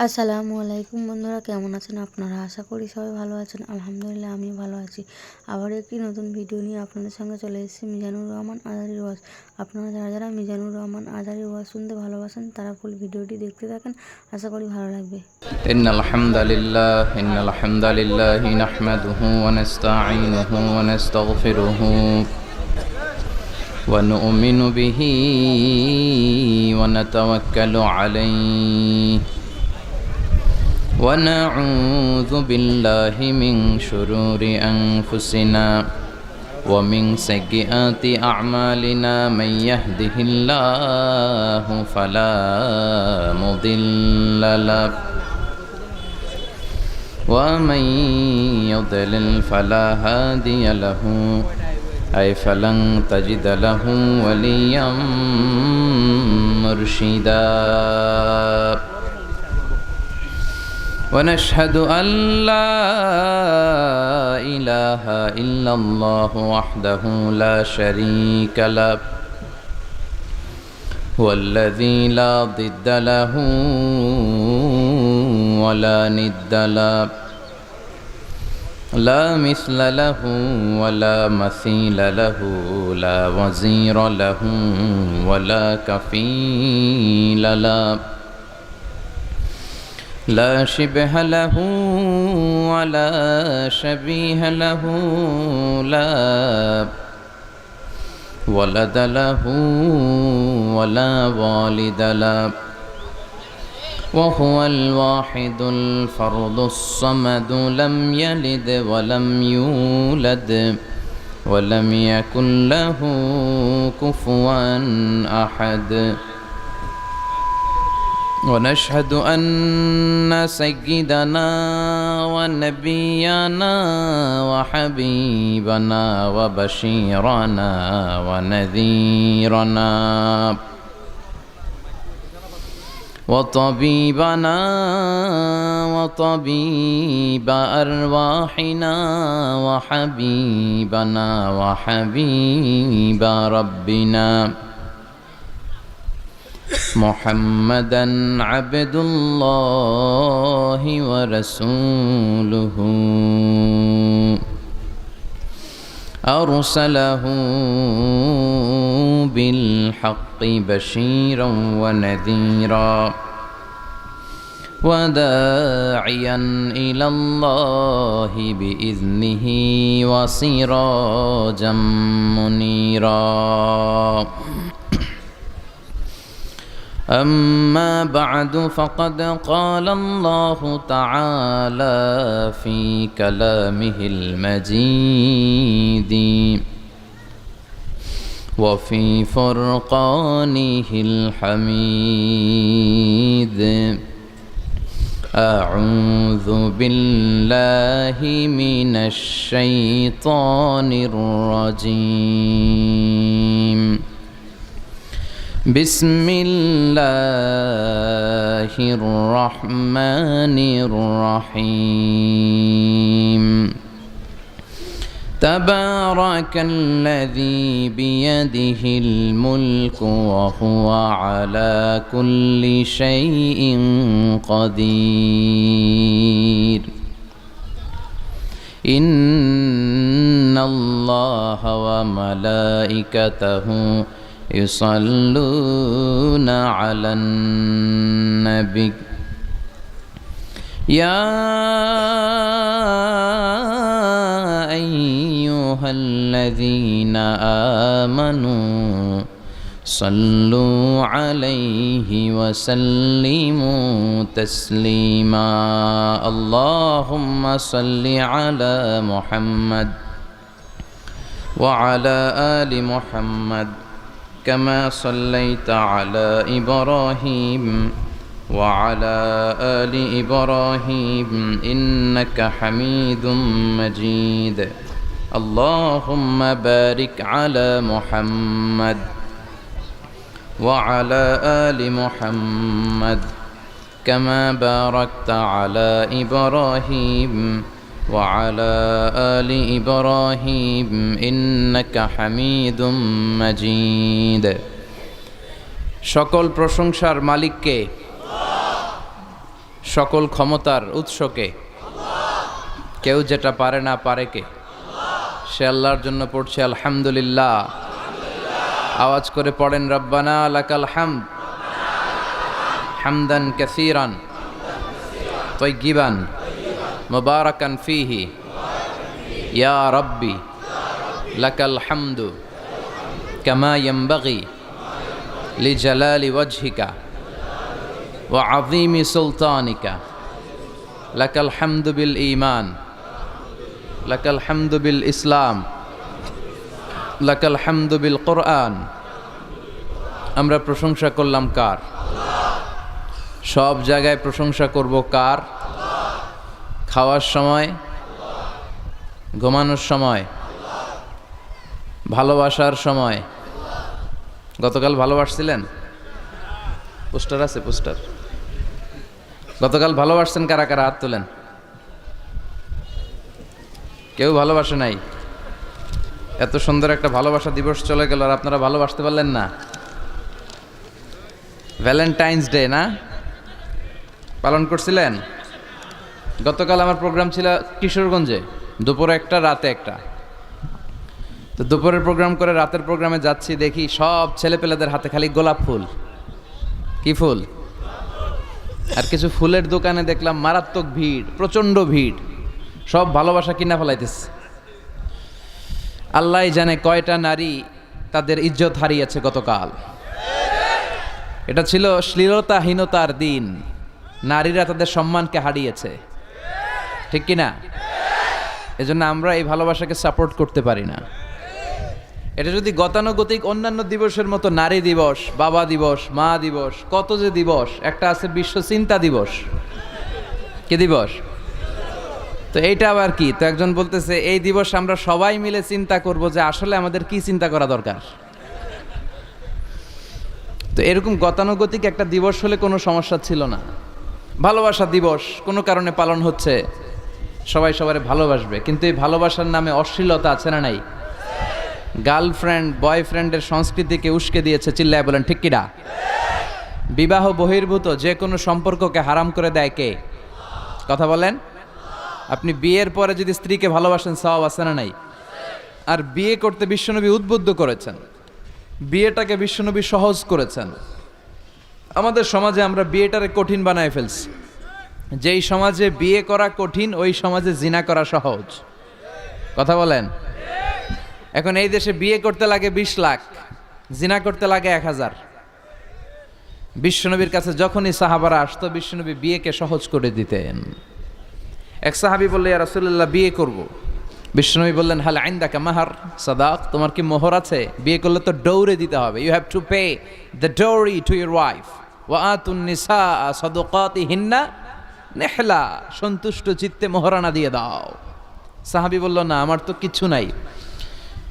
আসসালামু আলাইকুম বন্ধুরা, কেমন আছেন আপনারা? আশা করি সবাই ভালো আছেন। আলহামদুলিল্লাহ আমিও ভালো আছি। আবার একটি নতুন ভিডিও নিয়ে আপনাদের সঙ্গে চলে এসেছি মিজানুর রহমান আজারির ওয়াজ। আপনারা যারা যারা মিজানুর রহমান আজারির ওয়াজ শুনতে ভালোবাসেন তারা ফুল ভিডিওটি দেখতে থাকেন, আশা করি ভালো লাগবে। ইন্নাল হামদালিল্লাহি নাহমাদুহু ওয়া নাস্তাঈনুহু ওয়া নাস্তাগফিরুহু ওয়া নু'মিনু বিহি ওয়া নাতাওয়াক্কালু আলাইহি ওয়া না'উযু বিল্লাহি মিন শুরুরি আনফুসিনা ওয়া মিন সাইয়্যাতি আ'মালিনা মান ইয়াহদিহিল্লাহু ফালা মুদিল্লা লাহু ومن يضلل فلا هادي له أي فلن تجد له وليا مرشدا ونشهد أن لا إله إلا الله وحده لا شريك له هو الذي لا ضد له ولا ند له لا مثل له ولا مثيل له لا وزير له ولا كفيل له لا شبه له ولا شبيه له لا ولد له ولا والد له وهو الواحد الفرد الصمد لم يلد ولم يولد ولم يكن له كفوا أحد ونشهد أن سيدنا ونبينا وحبيبنا وبشيرنا ونذيرنا وطبيبنا وطبيب أرواحنا وحبيبنا وحبيب ربنا محمدا عبد الله ورسوله أرسله بالحق بشيرا ونذيرا وداعيا إلى الله بإذنه وسراجا منيرا أما بعد فقد قال الله تعالى في كلامه المجيد وفي فرقانه الحميد أعوذ بالله من الشيطان الرجيم بسم الله الرحمن الرحيم تبارك الذي بيده الملك وهو على كل شيء قدير إن الله وملائكته يصلون على النبي يا أيها الذين آمنوا صلوا عليه وسلموا تسليما اللهم صل على محمد وعلى آل محمد كما صليت على إبراهيم وعلى آل إبراهيم إنك حميد مجيد اللهم بارك على محمد وعلى آل محمد كما باركت على إبراهيم وعلى آل إبراهيم إنك حميد مجيد সকল প্রশংসার মালিককে সকল ক্ষমতার উৎসকে, কেউ যেটা পারে না পারে কে? সে আল্লাহর জন্য পড়ছে আলহামদুলিল্লাহ। আওয়াজ করে পড়েন রব্বানা লাকাল হামদ হামদান কাসীরান তাইয়িবান মুবারাকান ফীহি ইয়া রাব্বি লাকাল হামদু কামা ইয়ানবাগি লিজালালি ওয়াজহিকা ওয়া আযীমি সুলতানিকা লাকাল হামদু বিল ঈমান লাকাল হামদু বিল ইসলাম লাকাল হামদু বিল কোরআন। আমরা প্রশংসা করলাম কার? সব জায়গায় প্রশংসা করব কার? খাওয়ার সময়, ঘুমানোর সময়, ভালোবাসার সময়। গতকাল ভালোবাসছিলেন? পোস্টার আছে, পোস্টার। গতকাল ভালোবাসছেন কারা কারা? হাত তোলেন। কেউ ভালোবাসে নাই? এত সুন্দর একটা ভালোবাসা দিবস চলে গেল আর আপনারা ভালোবাসতে পারলেন না। ভ্যালেন্টাইন্স ডে না পালন করছিলেন? গতকাল আমার প্রোগ্রাম ছিল কিশোরগঞ্জে, দুপুরে একটা রাতে একটা। তো দুপুরের প্রোগ্রাম করে রাতের প্রোগ্রামে যাচ্ছি, দেখি সব ছেলেপেলেদের হাতে খালি গোলাপ ফুল। কি ফুল? আর কিছু ফুলের দোকানে দেখলাম মারাত্মক ভিড়, প্রচণ্ড ভিড়, সব ভালোবাসা কিনা ফেলাইতেছে। আল্লাহ জানে কয়টা নারী তাদের ইজ্জত হারিয়েছে গতকাল। এটা ছিল শ্লীলতাহীনতার দিন, নারীরা তাদের সম্মানকে হারিয়েছে, ঠিক কিনা? এজন্য আমরা এই ভালোবাসাকে সাপোর্ট করতে পারি না। এটা যদি গতানুগতিক অন্যান্য দিবসের মতো নারী দিবস, বাবা দিবস, মা দিবস, কত যে দিবস, একটা আছে বিশ্ব চিন্তা দিবস। কি দিবস? তো এইটা আবার কি? তো একজন বলতেছে এই দিবস আমরা সবাই মিলে চিন্তা করব যে আসলে আমাদের কি চিন্তা করা দরকার। তো এরকম গতানুগতিক একটা দিবস হলে কোনো সমস্যা ছিল না। ভালোবাসা দিবস কোনো কারণে পালন হচ্ছে, সবাই সবার ভালোবাসবে, কিন্তু এই ভালোবাসার নামে অশ্লীলতা আছে না নাই? গার্লফ্রেন্ড বয়ফ্রেন্ডের সংস্কৃতিকে উস্কে দিয়েছে, চিল্লায় বলেন ঠিক কিনা? বিবাহ বহির্ভূত যে কোনো সম্পর্ককে হারাম করে দেয় কে? কথা বলেন। আপনি বিয়ের পরে যদি স্ত্রীকে ভালোবাসেন, সওয়াব আছে না নাই? আর বিয়ে করতে বিশ্বনবী উদ্বুদ্ধ করেছেন, বিয়েটাকে বিশ্বনবী সহজ করেছেন। আমাদের সমাজে আমরা বিয়েটারে কঠিন বানায় ফেলছি। যেই সমাজে বিয়ে করা কঠিন, ওই সমাজে জিনা করা সহজ। কথা বলেন। এখন এই দেশে বিয়ে করতে লাগে 20 লাখ, জিনা করতে লাগে 1000। বিশ্বনবীর কাছে যখনই সাহাবারা আসতো, বিশ্বনবী বিয়েকে সহজ করে দিতেন। এক সাহাবী বললে, ইয়া রাসূলুল্লাহ বিয়ে করব। বিশ্বনবী বললেন, হাল ইনদাকা মাহর সাদাক, তোমার কি মোহর আছে? বিয়ে করলে তো ডৌরি দিতে হবে, you have to pay the dowry to your wife ওয়া আতুন নিসা সাদাকাতিহিন্না নিহলা, সন্তুষ্ট চিত্তে মোহরানা দিয়ে দাও। সাহাবী বলল, না আমার তো কিছু নাই।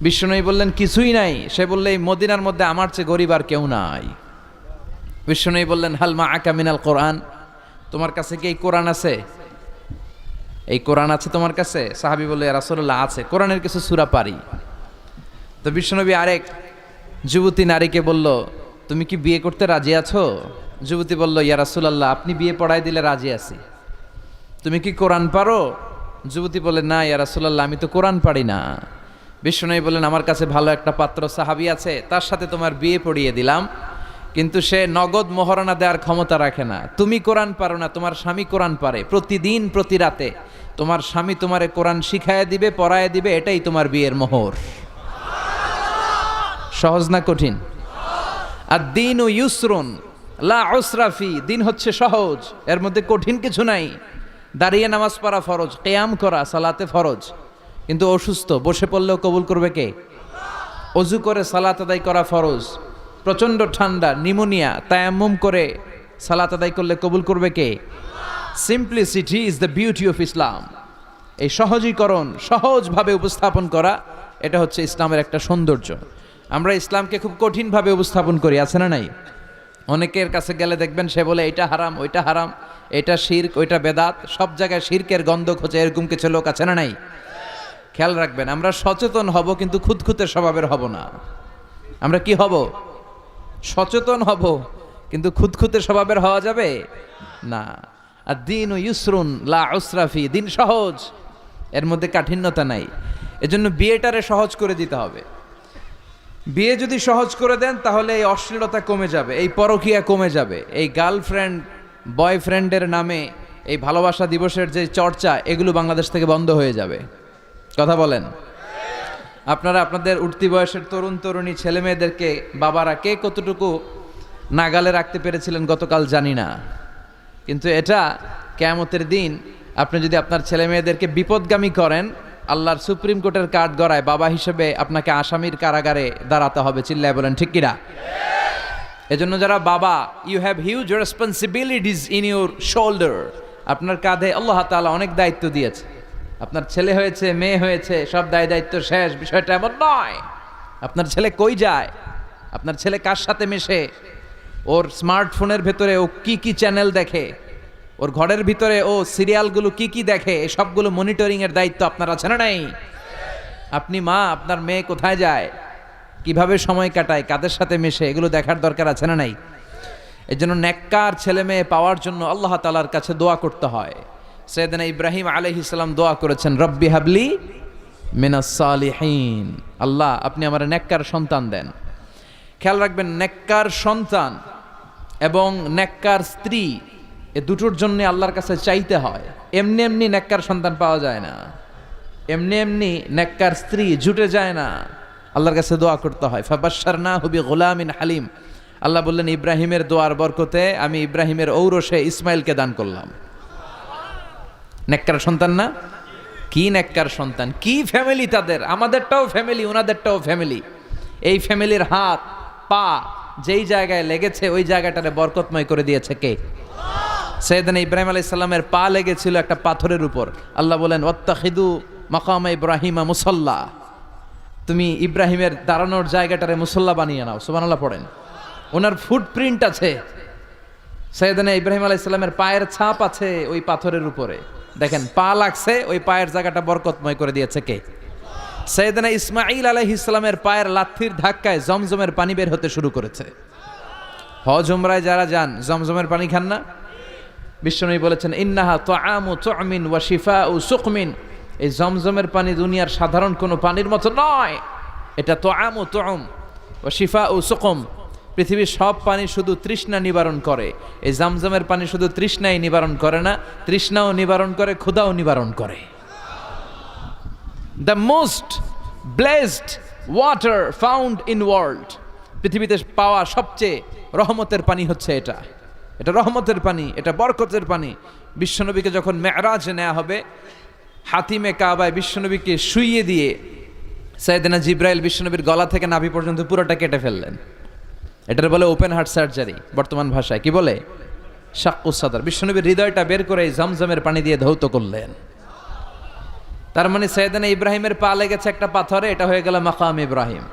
বিশ্বনবী বললেন, কিছুই নাই? সে বললে, এই মদিনার মধ্যে আমার চেয়ে গরিব আর কেউ নাই। বিশ্বনবী বললেন, হাল মাআকা মিনাল কোরআন, তোমার কাছে কি এই কোরআন আছে? এই কোরআন আছে তোমার কাছে? সাহাবী বলল, ইয়া রাসূলুল্লাহ আছে, কোরআনের কিছু সূরা পারি। তো বিশ্বনবী আরেক যুবতী নারীকে বলল, তুমি কি বিয়ে করতে রাজি আছো? যুবতী বলল, ইয়া রাসূলুল্লাহ আপনি বিয়ে পড়ায় দিলে রাজি আছি। তুমি কি কোরআন পারো? যুবতী বলে, না ইয়া রাসূলুল্লাহ আমি তো কোরআন পারি না। বিশ্বনবী বললেন, আমার কাছে ভালো একটা পাত্র সাহাবী আছে, তার সাথে তোমার বিয়ে পড়িয়ে দিলাম, কিন্তু সে নগদ মোহরানা দেওয়ার ক্ষমতা রাখে না। তুমি কোরআন পারো না, তোমার স্বামী কোরআন পারে। প্রতিদিন প্রতি রাতে তোমার স্বামী তোমারে কোরআন শিখায় দিবে, পড়ায় দিবে, এটাই তোমার বিয়ের মোহর। সহজ না কঠিন? আর দিন ও ইউসরুন লা উসরা ফি, দিন হচ্ছে সহজ, এর মধ্যে কঠিন কিছু নাই। দাঁড়িয়ে নামাজ পড়া ফরজ, কিয়াম করা সালাতে ফরজ, কিন্তু অসুস্থ বসে পড়লেও কবুল করবে কে? অজু করে সালাত আদায় করা ফরজ। প্রচণ্ড ঠান্ডা, নিউমোনিয়া, তায়াম্মুম করে সালাত আদায় করলে কবুল করবে কে? Simplicity is the beauty of Islam. এই সহজীকরণ, সহজভাবে উপস্থাপন করা, এটা হচ্ছে ইসলামের একটা সৌন্দর্য। আমরা ইসলামকে খুব কঠিনভাবে উপস্থাপন করি, আছে না নাই? অনেকের কাছে গেলে দেখবেন সে বলে এটা হারাম, ওইটা হারাম, এটা শিরক, ওইটা বেদাত, সব জায়গায় শিরকের গন্ধ খোঁজে, এরকম কিছু লোক আছে না নাই? খেয়াল রাখবেন, আমরা সচেতন হব কিন্তু খুঁতখুঁতে স্বভাবের হব না। আমরা কি হব? সচেতন হব, কিন্তু খুঁতখুঁতে স্বভাবের হওয়া যাবে না। আদ-দীনু ইউসরুন লা উসরা ফি, দিন সহজ, এর মধ্যে কাঠিন্যতা নাই। এজন্য বিয়েটারে সহজ করে দিতে হবে। বিয়ে যদি সহজ করে দেন তাহলে এই অশ্লীলতা কমে যাবে, এই পরকীয়া কমে যাবে, এই গার্লফ্রেন্ড বয়ফ্রেন্ডের নামে এই ভালোবাসা দিবসের যে চর্চা, এগুলো বাংলাদেশ থেকে বন্ধ হয়ে যাবে। কথা বলেন। আপনারা আপনাদের উঠতি বয়সের তরুণ তরুণী ছেলে মেয়েদেরকে বাবারা কে কতটুকু নাগালে রাখতে পেরেছিলেন গতকাল জানি না, কিন্তু এটা কিয়ামতের দিন আপনি যদি আপনার ছেলে মেয়েদেরকে বিপদগামী করেন, আল্লাহর সুপ্রিম কোর্টের কাঠ গড়ায় বাবা হিসেবে আপনাকে আসামির কারাগারে দাঁড়াতে হবে। চিল্লায় বলেন ঠিক কিনা? এজন্য যারা বাবা, you have huge responsibilities in your shoulder. আপনার কাঁধে আল্লাহ তাআলা অনেক দায়িত্ব দিয়েছে। আপনার ছেলে হয়েছে, মেয়ে হয়েছে, সব দায়িত্ব শেষ, বিষয়টা এমন নয়। আপনার ছেলে কই যায়, আপনার ছেলে কার সাথে মেশে, ওর স্মার্টফোনের ভেতরে ও কি কি চ্যানেল দেখে, ওর ঘরের ভিতরে ও সিরিয়ালগুলো কি কি দেখে, এই সবগুলো মনিটরিং এর দায়িত্ব আপনার আছে না নাই? আপনি মা, আপনার মেয়ে কোথায় যায়, কিভাবে সময় কাটায়, কাদের সাথে মেশে, এগুলো দেখার দরকার আছে না নাই? এই জন্য নেককার ছেলে মেয়ে পাওয়ার জন্য আল্লাহ তাআলার কাছে দোয়া করতে হয়। সাইয়েদনা ইব্রাহিম আলাইহিস সালাম দোয়া করেছেন, রব্বি হাবলি মিনাস সালিহিন, আল্লাহ আপনি আমার নেককার সন্তান দেন। খেয়াল রাখবেন, নেককার সন্তান এবং নেককার স্ত্রী, এ দুটোর জন্য আল্লাহর কাছে চাইতে হয়। এমনি এমনি নেককার সন্তান পাওয়া যায় না, এমনি এমনি নেককার স্ত্রী জুটে যায় না, আল্লাহর কাছে দোয়া করতে হয়। ফাবাশশারনাহু বিগুলামিন হালিম, আল্লাহ বললেন ইব্রাহিমের দোয়ার বরকতে আমি ইব্রাহিমের ঔরসে ইসমাইলকে দান করলাম। নেককার সন্তান না? কি নেককার সন্তান, কি ফ্যামিলি তাদের! আমাদেরটাও ফ্যামিলি, ওনাদেরটাও ফ্যামিলি। এই ফ্যামিলির হাত পা যেই জায়গায় লেগেছে ওই জায়গাটারে বরকতময় করে দিয়েছে কে? সাইয়েদনা ইব্রাহিম আলাইহিস সালামের পা লেগেছিল একটা পাথরের উপর। আল্লাহ বলেন ওয়াত্তাখিদু মাকাম ইব্রাহিমা মুসাল্লা, তুমি ইব্রাহিমের দাঁড়ানোর জায়গাটারে মুসল্লা বানিয়ে নাও। সুবহানাল্লাহ পড়েন। ওনার ফুটপ্রিন্ট আছে, সাইয়েদনা ইব্রাহিম আলাইহিস সালামের পায়ের ছাপ আছে ওই পাথরের উপরে। দেখেন, পা লাগছে, ওই পায়ের জায়গাটা বরকতময় করে দিয়েছে কে? সাইয়েদনা ইসমাঈল আলাইহিস সালামের পায়ের লাথির ধাক্কায় জমজমের পানি বের হতে শুরু করেছে। হজ উমরায় যারা যান জমজমের পানি খান না? বিশ্বনবী বলেছেন ইন্নাহা তুআমু তুমিন ওয়া শিফাউ সুকমিন, এই জমজমের পানি দুনিয়ার সাধারণ কোনো পানির মতো নয়, এটা তুআমু তুম ওয়া শিফাউ সুকম। পৃথিবীর সব পানি শুধু তৃষ্ণা নিবারণ করে, এই জমজমের পানি শুধু তৃষ্ণাই নিবারণ করে না, তৃষ্ণাও নিবারণ করে, ক্ষুধাও নিবারণ করে। The most blessed water found in world, পৃথিবীতে পাওয়া সবচেয়ে রহমতের পানি হচ্ছে এটা। এটা রহমতের পানি, এটা বরকতের পানি। বিশ্বনবীকে যখন মেরাজে নেওয়া হবে, হাতিমে কাবায় বিশ্বনবীকে শুইয়ে দিয়ে সাইয়েদনা জিব্রাইল বিশ্বনবীর গলা থেকে নাভি পর্যন্ত পুরোটা কেটে ফেললেন। এটার বলে ওপেন হার্ট সার্জারি, বর্তমান ভাষায় কি বলে? শাক্কুস সাদর। বিশ্বনবীর হৃদয়টা বের করে জমজমের পানি দিয়ে ধৌত করলেন। তার মানে সাইয়েদনা ইব্রাহিমের পা লেগেছে একটা পাথরে, এটা হয়ে গেল মাকাম ইব্রাহিম।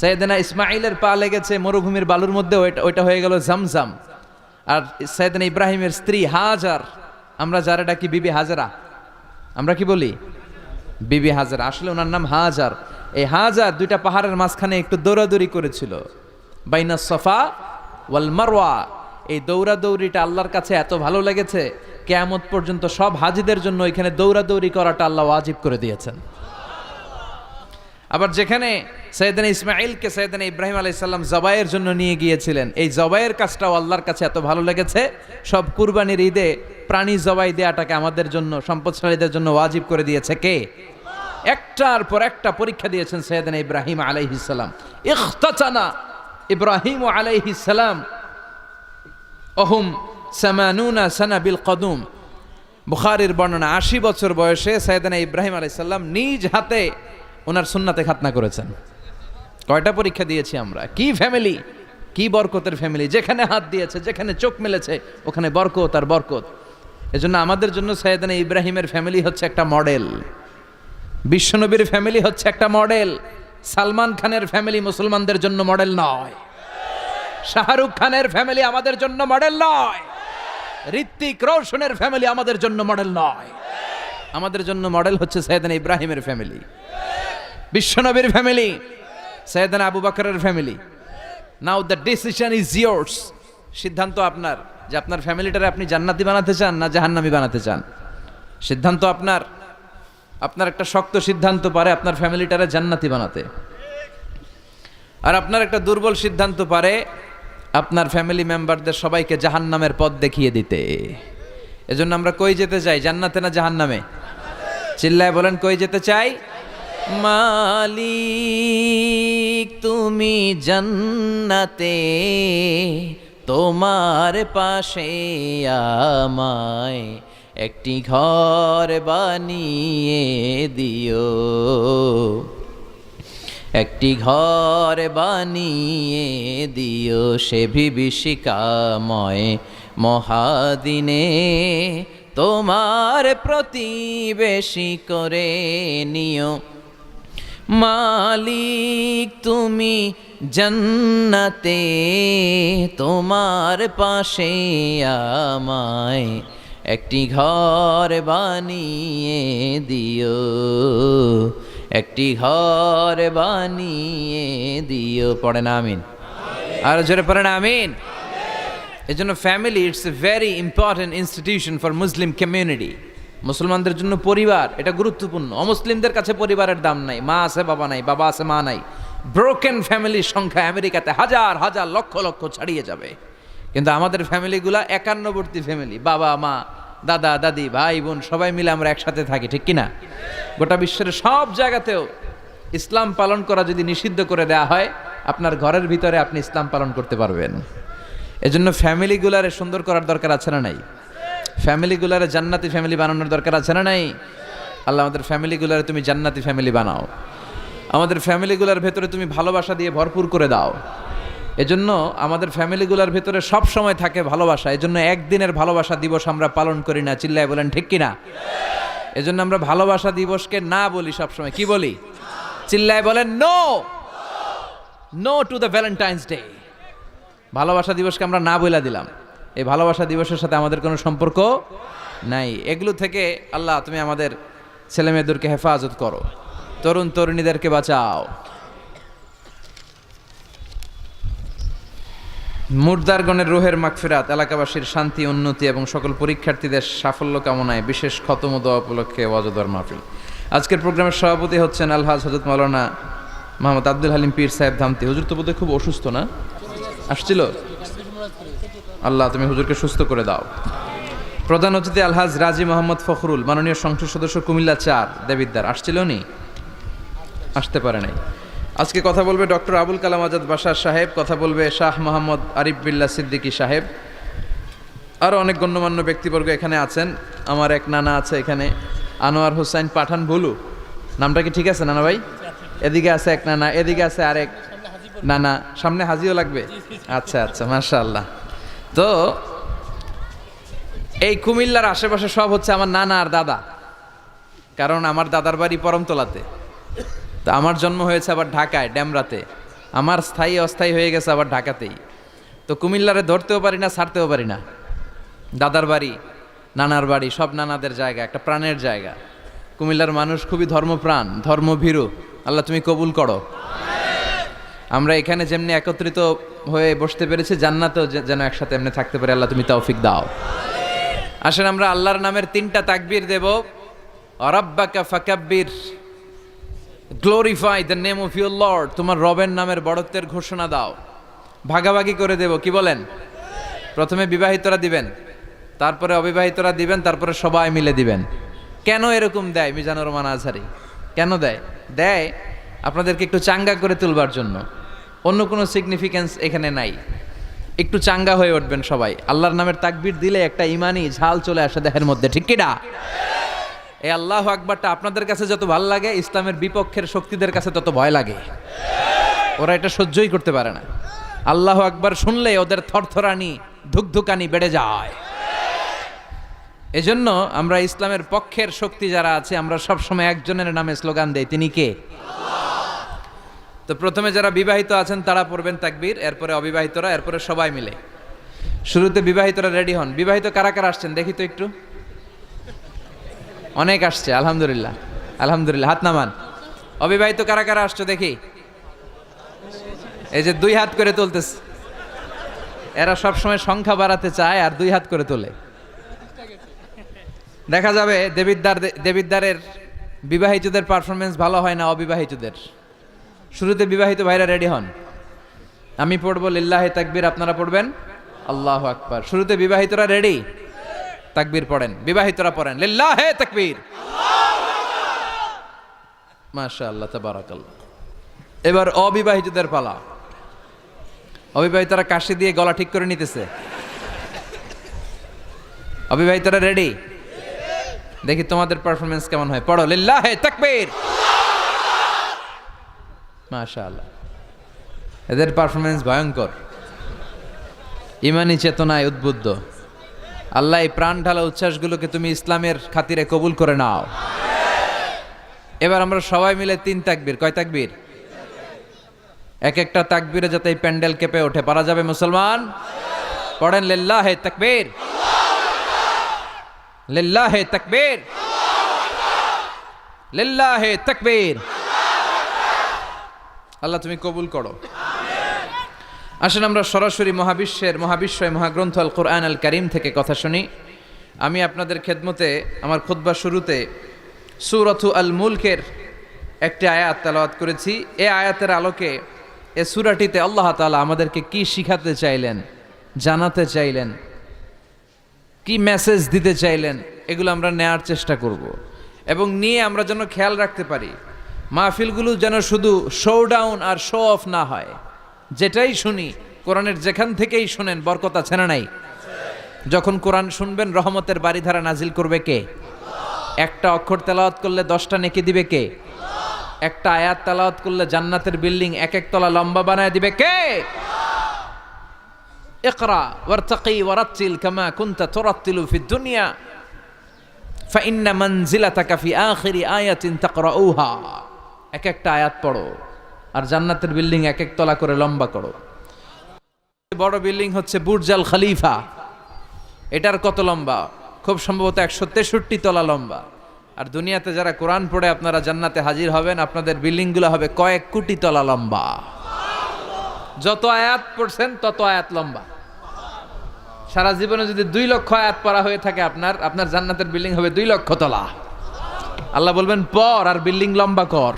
সাইয়েদনা ইসমাঈলের পা লেগেছে মরুভূমির বালুর মধ্যে, ওইটা হয়ে গেল জমজম। আর সাইয়েদনা ইব্রাহিমের স্ত্রী হাজার, আমরা যারা ডাকি বিবি হাজেরা, আমরা কি বলি? বিবি হাজেরা, আসলে ওনার নাম হাজার। এই হাজার দুইটা পাহাড়ের মাঝখানে একটু দৌড়াদৌড়ি করেছিল, বাইনা সফা ওয়াল মারওয়া। এই দৌড়াদৌড়িটা আল্লাহর কাছে এত ভালো লেগেছে, কিয়ামত পর্যন্ত সব হাজিদের জন্য এখানে দৌড়াদৌড়ি করাটা আল্লাহ ওয়াজিব করে দিয়েছেন। আবার যেখানে সাইয়েদনা ইসমাঈলকে সাইয়েদনা ইব্রাহিম আলাইহিস সালাম জবাইয়ের জন্য নিয়ে গিয়েছিলেন, এই জবাইয়ের কাজটাও আল্লাহর কাছে এত ভালো লেগেছে, সব কুরবানির ঈদে প্রাণী জবাই দেওয়াটাকে আমাদের জন্য, সম্পদশালীদের জন্য ওয়াজিব করে দিয়েছে কে? একটার পর একটা পরীক্ষা দিয়েছেন সাইয়েদনা ইব্রাহিম আলাইহিস সালাম। ইখতাতানা ইব্রাহিম আলাইহিস সালাম অহুম সামানুনা সানা বিল কদুম। বুখারীর বর্ণনা, 80 বছর বয়সে সাইয়েদনা ইব্রাহিম আলাইহিস সালাম নিজ হাতে ওনার সুন্নাতে খাতনা করেছেন। কয়টা পরীক্ষা দিয়েছি আমরা! কি ফ্যামিলি, কি বরকতের ফ্যামিলি! যেখানে হাত দিয়েছে, যেখানে চোখ মেলেছে, ওখানে বরকত আর বরকত। এজন্য আমাদের জন্য সাইয়েদনা ইব্রাহিমের ফ্যামিলি হচ্ছে একটা মডেল, বিশ্বনবীর ফ্যামিলি হচ্ছে একটা মডেল। সালমান খানের ফ্যামিলি মুসলমানদের জন্য মডেল নয়, শাহরুখ খানের ফ্যামিলি আমাদের জন্য মডেল নয়, ঋত্বিক রোশনের ফ্যামিলি আমাদের জন্য মডেল নয়। আমাদের জন্য মডেল হচ্ছে সাইয়েদনা ইব্রাহিমের ফ্যামিলি, বিশ্বনবীর ফ্যামিলি, সাইয়েদনা আবু বকরের family. Now the decision is years, সিদ্ধান্ত আপনার যে আপনার ফ্যামিলিটারে আপনি জান্নাতি বানাতে চান না জাহান্নামী বানাতে চান। সিদ্ধান্ত আপনার। আপনার একটা শক্ত সিদ্ধান্ত পারে আপনার ফ্যামিলিটারে জান্নাতি বানাতে, আর আপনার একটা দুর্বল সিদ্ধান্ত পারে আপনার ফ্যামিলি মেম্বারদের সবাইকে জাহান্নামের পথ দেখিয়ে দিতে। এজন্য আমরা কই যেতে চাই, জান্নাতে না জাহান্নামে? চিল্লায় বলেন, কই যেতে চাই? মালিক তুমি জান্নাতে, তোমার পাশে আমায় একটি ঘর বানিয়ে দিও, একটি ঘর বানিয়ে দিও সে বিভীষিকাময় মহাদিনে, তোমার প্রতিবেশী করে নিও। মালিক তুমি জান্নাতে, তোমার পাশে আমায় একটি ঘর বানিয়ে দিও, একটি ঘর বানিয়ে দিও। পড়েন আমিন। আর জোরে পড়েন আমিন। এই জন্য family it's a very important institution for Muslim community. মুসলমানদের জন্য পরিবার এটা গুরুত্বপূর্ণ। অমুসলিমদের কাছে পরিবারের দাম নাই, মা আছে বাবা নাই, বাবা আছে মা নাই। ব্রোকেন ফ্যামিলির সংখ্যা আমেরিকাতে হাজার হাজার লক্ষ লক্ষ ছাড়িয়ে যাবে, কিন্তু আমাদের ফ্যামিলিগুলা একান্নবর্তী ফ্যামিলি। বাবা মা দাদা দাদি ভাই বোন সবাই মিলে আমরা একসাথে থাকি, ঠিক কিনা? গোটা বিশ্বের সব জায়গাতেও ইসলাম পালন করা যদি নিষিদ্ধ করে দেওয়া হয়, আপনার ঘরের ভিতরে আপনি ইসলাম পালন করতে পারবেন। এজন্য ফ্যামিলিগুলারে সুন্দর করার দরকার আছে না নাই? ফ্যামিলিগুলারে জান্নাতি ফ্যামিলি বানানোর দরকার আছে না নাই? আল্লাহ আমাদের ফ্যামিলিগুলারে তুমি জান্নাতি ফ্যামিলি বানাও, আমাদের ফ্যামিলিগুলার ভেতরে তুমি ভালোবাসা দিয়ে ভরপুর করে দাও। এজন্য আমাদের ফ্যামিলিগুলার ভেতরে সব সময় থাকে ভালোবাসা। এজন্য একদিনের ভালোবাসা দিবস আমরা পালন করি না, চিল্লায় বলেন ঠিক কিনা? এজন্য আমরা ভালোবাসা দিবসকে না বলি, সবসময় কি বলি? চিল্লায় বলেন no, no to the Valentine's Day. ভালোবাসা দিবসকে আমরা না বইলা দিলাম। এই ভালোবাসা দিবসের সাথে আমাদের কোনো সম্পর্ক নাই। এগুলো থেকে আল্লাহ তুমি আমাদের ছেলেমেয়েদেরকে হেফাজত করো, তরুণ তরুণীদেরকে বাঁচাও। মুর্দারগণের রুহের মাগফিরাত, এলাকাবাসীর শান্তি উন্নতি এবং সকল পরীক্ষার্থীদের সাফল্য কামনায় বিশেষ খতম ও দোয়া উপলক্ষে ওয়াজদার মাহফিল। আজকের প্রোগ্রামের সভাপতি হচ্ছেন আলহাজ হযরত মাওলানা মোহাম্মদ আব্দুল হালিম পীর সাহেব ধামতি। হুজুর তো বোধহয় খুব অসুস্থ না? আসছিল? আল্লাহ তুমি হুজুরকে সুস্থ করে দাও। প্রধান অতিথি আলহাজ রাজি মোহাম্মদ ফখরুল, মাননীয় সংসদ সদস্য কুমিল্লা ৪ দেবিদ্দার। আসছিল নি? আসতে পারে নাই। আজকে কথা বলবে ডক্টর আবুল কালাম আজাদ বাশার সাহেব, কথা বলবে শাহ মোহাম্মদ আরিফ বিল্লাহ সিদ্দিকী সাহেব। আরও অনেক গণ্যমান্য ব্যক্তিবর্গ এখানে আছেন। আমার এক নানা আছে এখানে, আনোয়ার হোসেন পাঠান ভুলু, নামটা কি ঠিক আছে নানা ভাই? এদিকে আছে এক নানা, এদিকে আছে আরেক নানা, সামনে হাজিও লাগবে। আচ্ছা আচ্ছা, মাশাআল্লাহ। তো এই কুমিল্লার আশেপাশে সব হচ্ছে আমার নানা আর দাদা, কারণ আমার দাদার বাড়ি পরমতলাতে, তো আমার জন্ম হয়েছে আবার ঢাকায় ড্যামরাতে, আমার স্থায়ী অস্থায়ী হয়ে গেছে আবার ঢাকাতেই। তো কুমিল্লারে ধরতেও পারি না, ছাড়তেও পারি না। দাদার বাড়ি, নানার বাড়ি, সব নানাদের জায়গা, একটা প্রাণের জায়গা। কুমিল্লার মানুষ খুবই ধর্মপ্রাণ, ধর্মভীরু। আল্লাহ তুমি কবুল করো। আমরা এখানে যেমনি একত্রিত হয়ে বসতে পেরেছি, জান্নাতেও যেন একসাথে এমনি থাকতে পারে, আল্লাহ তুমি তৌফিক দাও। আসেন আমরা আল্লাহর নামের 3টা তাকবীর দেব। রাব্বাকা ফাকাব্বির, glorify the name of your Lord. তোমার রবের নামের বড়ত্বের ঘোষণা দাও। ভাগাভাগি করে দেব, কি বলেন? প্রথমে বিবাহিতরা দিবেন, তারপরে অবিবাহিতরা দিবেন, তারপরে সবাই মিলে দিবেন। কেন এরকম দেয় মিজানুর রহমান আজহারী? কেন দেয়? দেয় আপনাদেরকে একটু চাঙ্গা করে তুলবার জন্য। অন্য কোনো সিগনিফিক্যান্স এখানে নাই। একটু চাঙ্গা হয়ে উঠবেন সবাই। আল্লাহর নামের তাকবীর দিলে একটা ইমানি ঝাল চলে আসে দেহের মধ্যে, ঠিক কি না? এই আল্লাহু আকবারটা আপনাদের কাছে যত ভালো লাগে, ইসলামের বিপক্ষের শক্তিদের কাছে তত ভয় লাগে। ওরা এটা সহ্যই করতে পারে না। আল্লাহু আকবার শুনলে ওদের থরথরানি ধুকধুকানি বেড়ে যায়। এজন্য আমরা ইসলামের পক্ষের শক্তি যারা আছে, আমরা সব সময় একজনের নামে স্লোগান দেই, তিনি কে? তো প্রথমে যারা বিবাহিত আছেন তারা পড়বেন তাকবীর, এরপরে অবিবাহিতরা, এরপরে সবাই মিলে। শুরুতে বিবাহিতরা রেডি হন। বিবাহিত কারা কারা আসছেন দেখি তো একটু। অনেক আসছে, আলহামদুলিল্লাহ আলহামদুলিল্লাহ, হাত নামান। অবিবাহিত কারা কারা আসছো দেখি। এই যে 2 হাত করে তুলতেছে, এরা সবসময় সংখ্যা বাড়াতে চায় আর 2 হাত করে তোলে। দেখা যাবে দেবিদ্বারের বিবাহিতদের পারফরমেন্স ভালো হয় না অবিবাহিতদের। শুরুতে বিবাহিত ভাইরা রেডি হন, আমি পড়বো লিল্লাহে তাকবীর, আপনারা পড়বেন আল্লাহু আকবার। শুরুতে বিবাহিতরা রেডি, তাকবীর পড়েন, বিবাহিতরা পড়েন লিল্লাহে তাকবীর, মাশাআল্লাহ তাবারাকাল্লাহ। এবার অবিবাহিতদের পালা। অবিবাহিতরা কাশি দিয়ে গলা ঠিক করে নিতেছে। অবিবাহিতরা রেডি? দেখি তোমাদের পারফরমেন্স কেমন হয়। পড়ো লিল্লাহে তাকবীর, মাশাআল্লাহ। এদের পারফরমেন্স ভয়ঙ্কর, ইমানি চেতনায় উদ্বুদ্ধ। আল্লাহ এই প্রাণ ঢালা উচ্ছ্বাসগুলোকে তুমি ইসলামের খাতিরে কবুল করে নাও। এবার আমরা সবাই মিলে 3 তাকবীর। কয় তাকবীর? এক একটা তাকবীরে যাতে এই প্যান্ডেল কেঁপে ওঠে। পারা যাবে মুসলমান? পড়েন লিল্লাহে তাকবীর, লিল্লাহে তাকবীর, লিল্লাহে তাকবীর। আল্লাহ তুমি কবুল করো। আসেন আমরা সরাসরি মহাবিশ্বয় মহাগ্রন্থ আল কোরআন আল কারীম থেকে কথা শুনি। আমি আপনাদের খেদমতে আমার খুতবা শুরুতে সূরাতু আল মুলকের একটি আয়াত তেলাওয়াত করেছি। এই আয়াতের আলোকে এই সূরাটিতে আল্লাহ তাআলা আমাদেরকে কি শিখাতে চাইলেন, জানাতে চাইলেন, কি মেসেজ দিতে চাইলেন, এগুলো আমরা নেয়ার চেষ্টা করব এবং নিয়ে আমরা যেন খেয়াল রাখতে পারি মাহফিলগুলো যেন শুধু শো ডাউন আর শো অফ না হয়। যেটাই শুনি কোরআনের যেখান থেকেই শুনেন বরকত আছে না নাই? যখন কোরআন শুনবেন রহমতের বাড়িধারা নাজিল করবে কে? একটা অক্ষর তেলাওয়াত করলে 10টা নেকি দিবে কে? একটা আয়াত তেলাওয়াত করলে জান্নাতের বিল্ডিং 1 তলা লম্বা বানায় দিবে কে? ইকরা ওয়ারতাকি ওয়ারাতিল কামা কুনতা তুরাতিলু ফিদ দুনিয়া ফাইন্না মানজিলাতাকা ফি আখিরি আয়াতিন তাকরাউহা। এক একটা আয়াত পড়ো আর জান্নাতের বিল্ডিং 1 তলা করে লম্বা করো। বড় বিল্ডিং হচ্ছে বুর্জ আল খলিফা, এটার কত লম্বা? খুব সম্ভবত 163 তলা লম্বা। আর দুনিয়াতে যারা কোরআন পড়ে আপনারা জান্নাতে হাজির হবেন, আপনাদের বিল্ডিংগুলো হবে কয়েক কোটি তলা লম্বা। যত আয়াত পড়ছেন তত আয়াত লম্বা। সারা জীবনে যদি 2 লক্ষ আয়াত পড়া হয়ে থাকে আপনার জান্নাতের বিল্ডিং হবে 2 লক্ষ তলা। আল্লাহ বলবেন পড় আর বিল্ডিং লম্বা কর।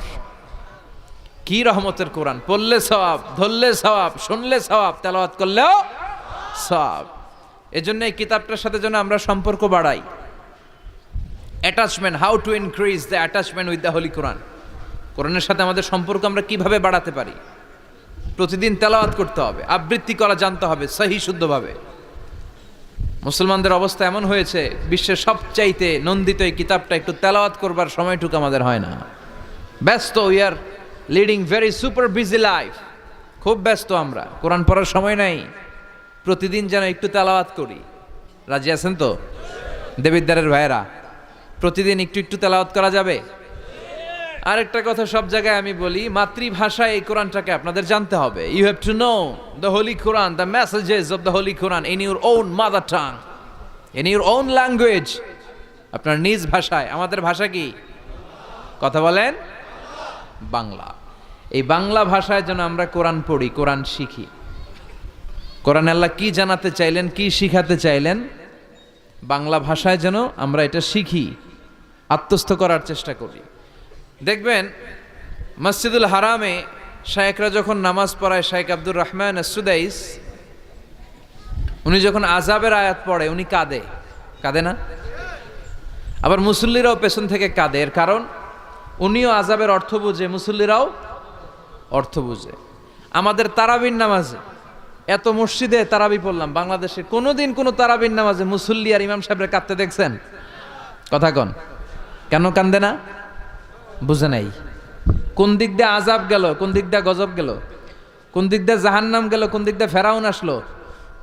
কি রহমতের কোরআন! পড়লে সওয়াব, ধরলে সওয়াব, শুনলে সওয়াব, তেলাওয়াত করলেও সওয়াব। এজন্য এই কিতাবটার সাথে যেন আমরা সম্পর্ক বাড়াই। Attachment, how to increase the attachment with the Holi Quran. কোরআনের সাথে আমাদের সম্পর্ক আমরা কিভাবে বাড়াতে পারি? প্রতিদিন তেলাওয়াত করতে হবে, আবৃত্তি করা জানতে হবে সহি শুদ্ধভাবে। মুসলমানদের অবস্থা এমন হয়েছে, বিশ্বের সবচাইতে নন্দিত এই কিতাবটা একটু তেলাওয়াত করবার সময়টুকু আমাদের হয় না। ব্যস্ত, we are leading very super busy life. খুব ব্যস্ত আমরা, কোরআন পড়ার সময় নাই। প্রতিদিন যেন একটু তেলাওয়াত করি। রাজি আছেন তো দেবিদ্বারের ভাইয়েরা? প্রতিদিন একটু একটু তেলাওয়াত করা যাবে? আরেকটা কথা সব জায়গায় আমি বলি, মাতৃভাষায় এই কোরআনটাকে আপনাদের জানতে হবে। You have to know the Holi Quran, the messages of the Holi Quran in your own mother tongue, in your own language, আপনার নিজ ভাষায়। আমাদের ভাষা কি? কথা বলেন, বাংলা। এই বাংলা ভাষায় যেন আমরা কোরআন পড়ি, কোরআন শিখি। কোরআন আল্লাহ কি জানাতে চাইলেন, কি শিখাতে চাইলেন, বাংলা ভাষায় যেন আমরা এটা শিখি, আত্মস্থ করার চেষ্টা করি। দেখবেন মসজিদুল হারামে শায়েখরা যখন নামাজ পড়ায়, শায়েখ আব্দুর রহমান আস-সুদাইস, উনি যখন আযাবের আয়াত পড়ে উনি কাঁদে, কাঁদে না? আবার মুসল্লিরাও পেছন থেকে কাঁদে। এর কারণ উনিও আযাবের অর্থ বুঝে, মুসল্লিরাও অর্থ বুঝে। আমাদের তারাবির নামাজে, এত মসজিদে তারাবি পড়লাম বাংলাদেশে, কোনোদিন কোনো তারাবির নামাজে মুসল্লি আর ইমাম সাহেবের কাঁদতে দেখছেন? কথা কন, কেন কান্দে না? বুঝে নাই। কোন দিক দিয়ে আযাব গেল, কোন দিক দিয়ে গজব গেল, কোন দিক দিয়ে জাহান্নাম গেল, কোন দিক দিয়ে ফেরাউন আসলো,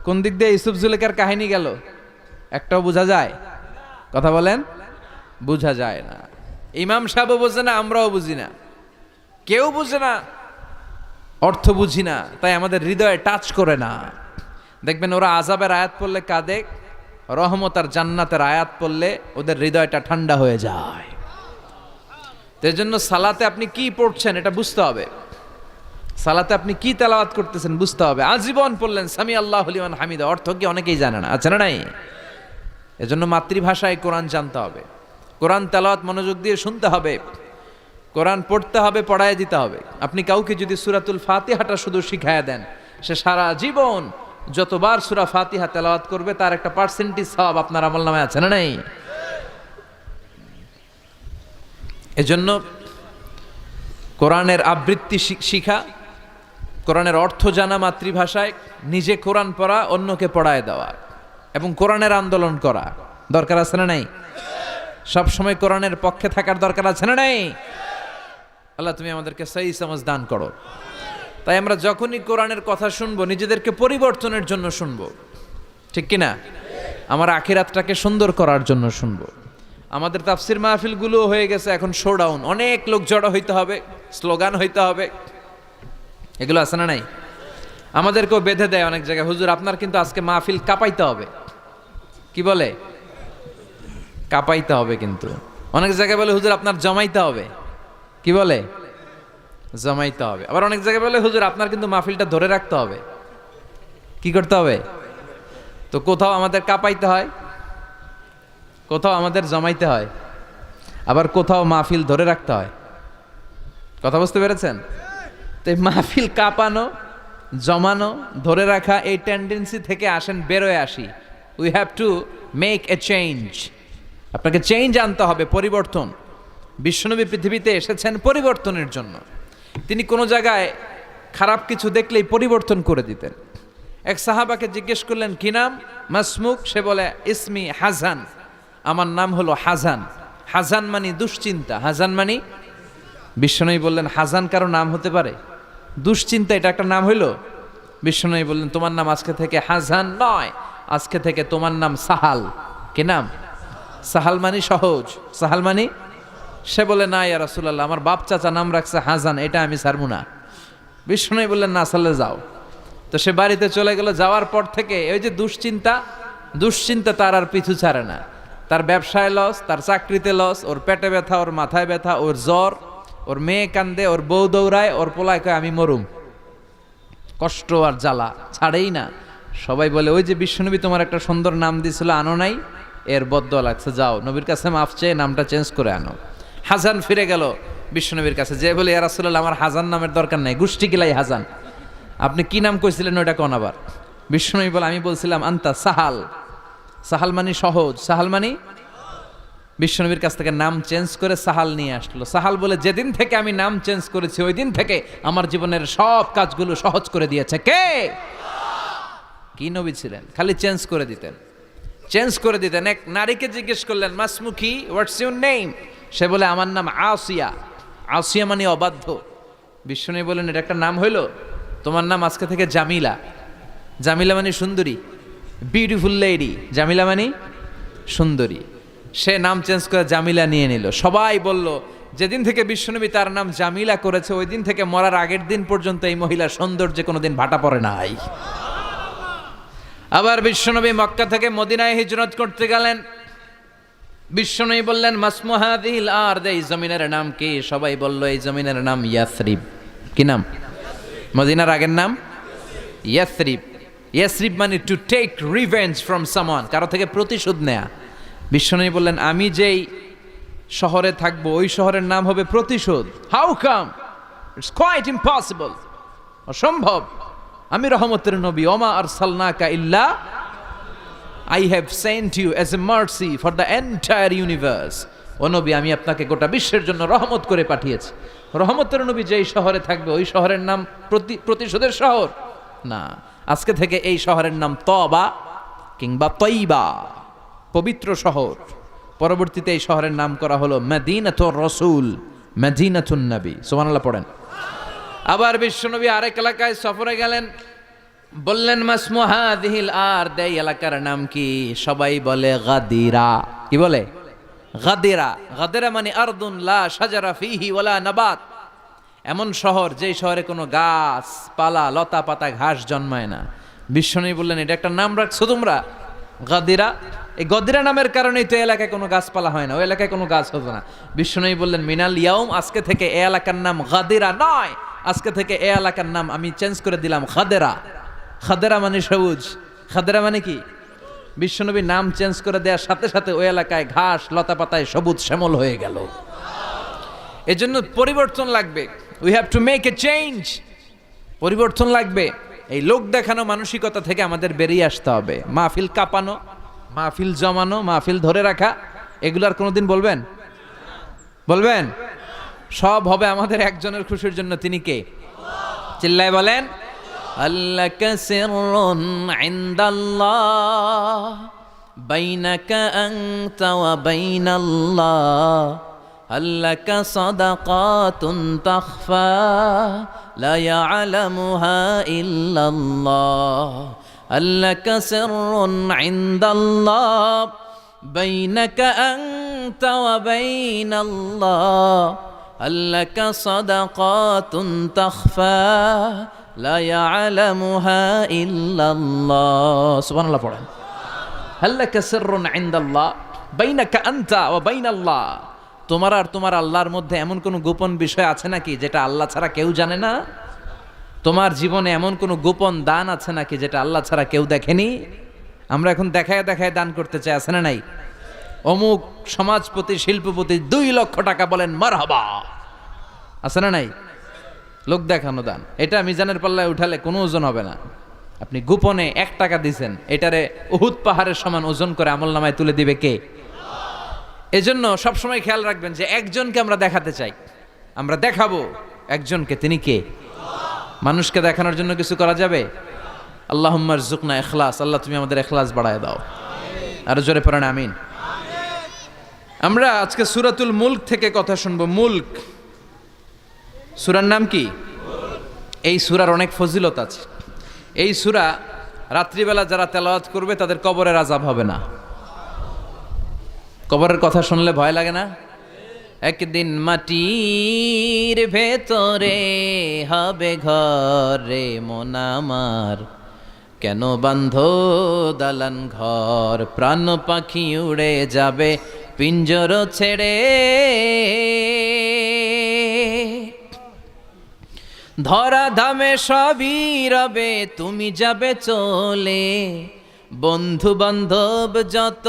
কোন দিক দিয়ে ইউসুফ জুলেখার কাহিনী গেল, একটাও বোঝা যায়? কথা বলেন, বোঝা যায় না। ইমাম সাহেবও বোঝে না, আমরাও বুঝি না, কেউ বুঝে না, অর্থ বুঝি না, তাই আমাদের হৃদয়ে টাচ করে না। দেখবেন ওরা আযাবের আয়াত পড়লে কাঁদে, রহমত আর জান্নাতের আয়াত পড়লে ওদের হৃদয়টা ঠান্ডা হয়ে যায়। এর জন্য সালাতে আপনি কি পড়ছেন এটা বুঝতে হবে। সালাতে আপনি কি তেলাওয়াত করতেছেন বুঝতে হবে। আজীবন পড়লেন সামি আল্লাহু লিমান হামিদা, অর্থ কি অনেকেই জানে না, আছে না নাই? এজন্য মাতৃভাষায় কোরআন জানতে হবে, কোরআন তেলাওয়াত মনোযোগ দিয়ে শুনতে হবে, কোরআন পড়তে হবে, পড়ায় দিতে হবে। আপনি কাউকে যদি সূরাতুল ফাতিহাটা শুধু শিখায়া দেন, সে সারা জীবন যতবার সূরা ফাতিহা তেলাওয়াত করবে তার একটা পার্সেন্টেজ সওয়াব আপনার আমলনামায় আছে না নাই? এজন্য কোরআনের আবৃত্তি শিখা, কোরআনের অর্থ জানা মাতৃভাষায়, নিজে কোরআন পড়া, অন্যকে পড়ায় দেওয়া এবং কোরআনের আন্দোলন করা দরকার আছে না নাই? সব সময় কোরআনের পক্ষে থাকার দরকার আছে না নাই? আল্লাহ তুমি আমাদেরকে সহি সমাজ দান করো। তাই আমরা যখনই কোরআনের কথা শুনবো নিজেদেরকে পরিবর্তনের জন্য শুনবো, ঠিক কিনা? আমার আখিরাতটাকে সুন্দর করার জন্য শুনবো। আমাদের তাফসির মাহফিলগুলো হয়ে গেছে এখন শোডাউন, অনেক লোক জড়ো হইতে হবে, স্লোগান হইতে হবে, এগুলো আছে না নাই? আমাদেরকেও বেঁধে দেয় অনেক জায়গায়, হুজুর আপনার কিন্তু আজকে মাহফিল কাঁপাইতে হবে। কি বলে? কাঁপাইতে হবে। কিন্তু অনেক জায়গায় বলে হুজুর আপনার জমাইতে হবে। কি বলে? জমাইতে হবে। আবার অনেক জায়গায় বলে হুজুর আপনার কিন্তু মাহফিলটা ধরে রাখতে হবে। কি করতে হবে? তো কোথাও আমাদের কাঁপাইতে হয়, কোথাও আমাদের জমাইতে হয়, আবার কোথাও মাহফিল ধরে রাখতে হয়। কথা বুঝতে পেরেছেন? তো এই মাহফিল কাঁপানো, জমানো, ধরে রাখা, এই টেন্ডেন্সি থেকে আসেন বেরোয় আসি। We have to make a change. আপনাকে চেঞ্জ আনতে হবে, পরিবর্তন। বিশ্বনবী পৃথিবীতে এসেছেন পরিবর্তনের জন্য। তিনি কোনো জায়গায় খারাপ কিছু দেখলেই পরিবর্তন করে দিতেন। এক সাহাবাকে জিজ্ঞেস করলেন কি নাম? মাসমুক। সে বলে ইসমি হাজান, আমার নাম হলো হাজান। হাজান মানে দুশ্চিন্তা। হাজান মানে, বিশ্বনবী বললেন হাজান কারো নাম হতে পারে? দুশ্চিন্তা এটা একটা নাম হইল? বিশ্বনবী বললেন তোমার নাম আজকে থেকে হাজান নয়, আজকে থেকে তোমার নাম সাহাল। কি নাম? সাহাল মানে সহজ। সাহাল মানে? সে বলে না ইয়া রাসূলুল্লাহ, আমার বাপ চাচা নাম রাখছে হাজান, এটা আমি ছাড়বো না। বিশ্বনবী বললেন না, সাল্লে যাও। তো সে বাড়িতে চলে গেল। যাওয়ার পর থেকে ওই যে দুশ্চিন্তা তার আর পিছু ছাড়ে না। তার ব্যবসায় লস, তার চাকরিতে লস, ওর পেটে ব্যথা, ওর মাথায় ব্যথা, ওর জ্বর, ওর মেয়ে কান্দে, ওর বউ দৌড়ায়, ওর পোলায় কয় আমি মরুম। কষ্ট আর জ্বালা ছাড়েই না। সবাই বলে ওই যে বিশ্বনবী তোমার একটা সুন্দর নাম দিয়েছিল আনো নাই, এর বদদোয়া লাগছে, যাও নবীর কাছে মাফ চেয়ে নামটা চেঞ্জ করে আনো। হাজান ফিরে গেল বিশ্বনবীর কাছে, যে বলে ইয়া রাসূলুল্লাহ আমার হাজান নামের দরকার নাই, গোষ্ঠী কিলাই হাজান, আপনি কি নাম কইছিলেন ওইটা কোন আবার? বিশ্বনবী বলে আমি বলছিলাম আন্তা সাহাল। সাহাল মানে সহজ, সাহাল মানে? বিশ্বনবীর কাছ থেকে নাম চেঞ্জ করে সাহাল নিয়ে আসলো। সাহাল বলে যেদিন থেকে আমি নাম চেঞ্জ করেছি ওই দিন থেকে আমার জীবনের সব কাজগুলো সহজ করে দিয়েছে কে? কি নবী ছিলেন? খালি চেঞ্জ করে দিতেন, চেঞ্জ করে দিতেন। এক নারীকে জিজ্ঞেস করলেন মাসমুখী, হোয়াটস ইউর নেম? সে বলে আমার নাম আসিয়া। আসিয়া মানে অবাধ্য। বিশ্বনবী বলেন এটা একটা নাম হইল? তোমার নাম আজকে থেকে জামিলা। জামিলা মানে সুন্দরী, বিউটিফুল লেডি। জামিলা মানে সুন্দরী। সে নাম চেঞ্জ করে জামিলা নিয়ে নিল। সবাই বলল যেদিন থেকে বিশ্বনবী তার নাম জামিলা করেছে ওই দিন থেকে মরার আগের দিন পর্যন্ত এই মহিলার সৌন্দর্যে কোনোদিন ভাটা পড়ে নাই। আবার বিশ্বনবী মক্কা থেকে মদিনায় হিজরত করতে গেলেন। বিশ্বনবী বললেন মাসমু হাযিহিল আরদ, এই জমিনের নাম কি? সবাই বলল এই জমিনের নাম ইয়াসরিব। কি নাম? মদিনার আগের নাম ইয়াসরিব। ইয়াসরিব মানে to take revenge from someone, কারো থেকে প্রতিশোধ নেয়া। বিশ্বনবী বললেন আমি যেই শহরে থাকবো ওই শহরের নাম হবে প্রতিশোধ। How come? It's quite impossible, অসম্ভব। আমি রহমতের নবী, ওমা আরসালনাকা ইল্লা I have sent you as a mercy for the entire universe. ও নবী আমি আপনাকে গোটা বিশ্বের জন্য রহমত করে পাঠিয়েছি। রহমতের নবী যেই শহরে থাকবে ওই শহরের নাম প্রতিশোধের শহর না। আজকে থেকে এই শহরের নাম তবা কিংবা তৈবা, পবিত্র শহর। পরবর্তীতে এই শহরের নাম করা হলো মদিনাতুর রাসূল, মদিনাতুন নবী। সুবহানাল্লাহ পড়েন। আবার বিশ্বনবী আরেক এলাকায় সফরে গেলেন। বললেন মাসমু হাযিহিল আরদ, এই এলাকার নাম কি? সবাই বলে গাদিরা। কি বলে? গাদিরা। গাদিরা মানে আরদুন লা শাজারা ফিহি ওয়ালা নাবাত, এমন শহর যেই শহরে কোনো গাছ পালা, লতা পাতা, ঘাস জন্মায় না। বিশ্বনবী বললেন এটা একটা নাম রাখছো তোমরা গাদিরা। এই গদিরা নামের কারণেই তো এলাকায় কোনো গাছপালা হয় না, ওই এলাকায় কোনো গাছ হতো না। বিশ্বনবী বললেন মিনাল ইয়াউম, আজকে থেকে এই এলাকার নাম গাদিরা নয়, আজকে থেকে এই এলাকার নাম আমি চেঞ্জ করে দিলাম খাদেরা। খাদেরা মানে সবুজ, খাদেরা মানে কি? বিশ্বনবী নাম চেঞ্জ করে দেওয়ার সাথে সাথে ওই এলাকায় ঘাস লতা পাতায় সবুজ শ্যামল হয়ে গেল। এজন্য পরিবর্তন লাগবে, we have to make a change. পরিবর্তন লাগবে। এই লোক দেখানো মানসিকতা থেকে আমাদের বেরিয়ে আসতে হবে। মাহফিল কাঁপানো, মাহফিল জমানো, মাহফিল ধরে রাখা, এগুলার কোনোদিন বলবেন? বলবেন? সব হবে আমাদের একজনের খুশির জন্য। তিনি কে? চিল্লায় বলেন, আল্লাকা সিররুন ইনদাল্লাহ বাইনাকা আনতা ওয়া বাইনাল্লাহ, আল্লাকা সাদাকাতুন তাখফা লা ইয়ালামুহা ইল্লাল্লাহ, আল্লাকা সিররুন ইনদাল্লাহ বাইনাকা আনতা ওয়া বাইনাল্লাহ, আল্লাকা সাদাকাতুন তাখফা লা ইয়ালামুহা ইল্লাল্লাহ। সুবহানাল্লাহ পড়েন। আল্লাকা সিররুন ইনদাল্লাহ বাইনাকা আনতা ওয়া বাইনাল্লাহ, তোমার আর তোমার আল্লাহর মধ্যে এমন কোনো গোপন বিষয় আছে নাকি যেটা আল্লাহ ছাড়া কেউ জানে না? তোমার জীবনে এমন কোনো গোপন দান আছে নাকি যেটা আল্লাহ ছাড়া কেউ দেখেনি? আমরা এখন দেখায় দেখায় দান করতে চাই, আছে না নাই? অমুক সমাজপতি শিল্পপতি 2 লক্ষ টাকা বলেন মারহাবা, আছে না নাই? লোক দেখানো দান। এটা মিজানের পাল্লায় উঠালে কোনো ওজন হবে না। আপনি গোপনে 1 টাকা দিছেন, এটারে উহুদ পাহাড়ের সমান ওজন করে আমলনামায় তুলে দিবে কে? এজন্য সবসময় খেয়াল রাখবেন যে একজনকে আমরা দেখাতে চাই, আমরা দেখাবো একজনকে, তিনি কে? মানুষকে দেখানোর জন্য কিছু করা যাবে? আল্লাহুম্মা রযুকনা ইখলাস, আল্লাহ তুমি আমাদের ইখলাস বাড়ায় দাও। আরো জোরে পড়েন আমিন। আমরা আজকে সূরাতুল মুলক থেকে কথা শুনবো। মুলক সূরার নাম কি? এই সূরার অনেক ফজিলত আছে। এই সূরা রাত্রিবেলা যারা তেলাওয়াত করবে তাদের কবরের আযাব হবে না। কবরের কথা শুনলে ভয় লাগে না? একদিন মাটির ভেতরে হবে ঘরে মন আমার, কেন বান্ধ দালান ঘর, প্রাণ পাখি উড়ে যাবে পিঞ্জর ছেড়ে, ধরা ধামে সবই রবে তুমি যাবে চলে, বন্ধু বান্ধব যত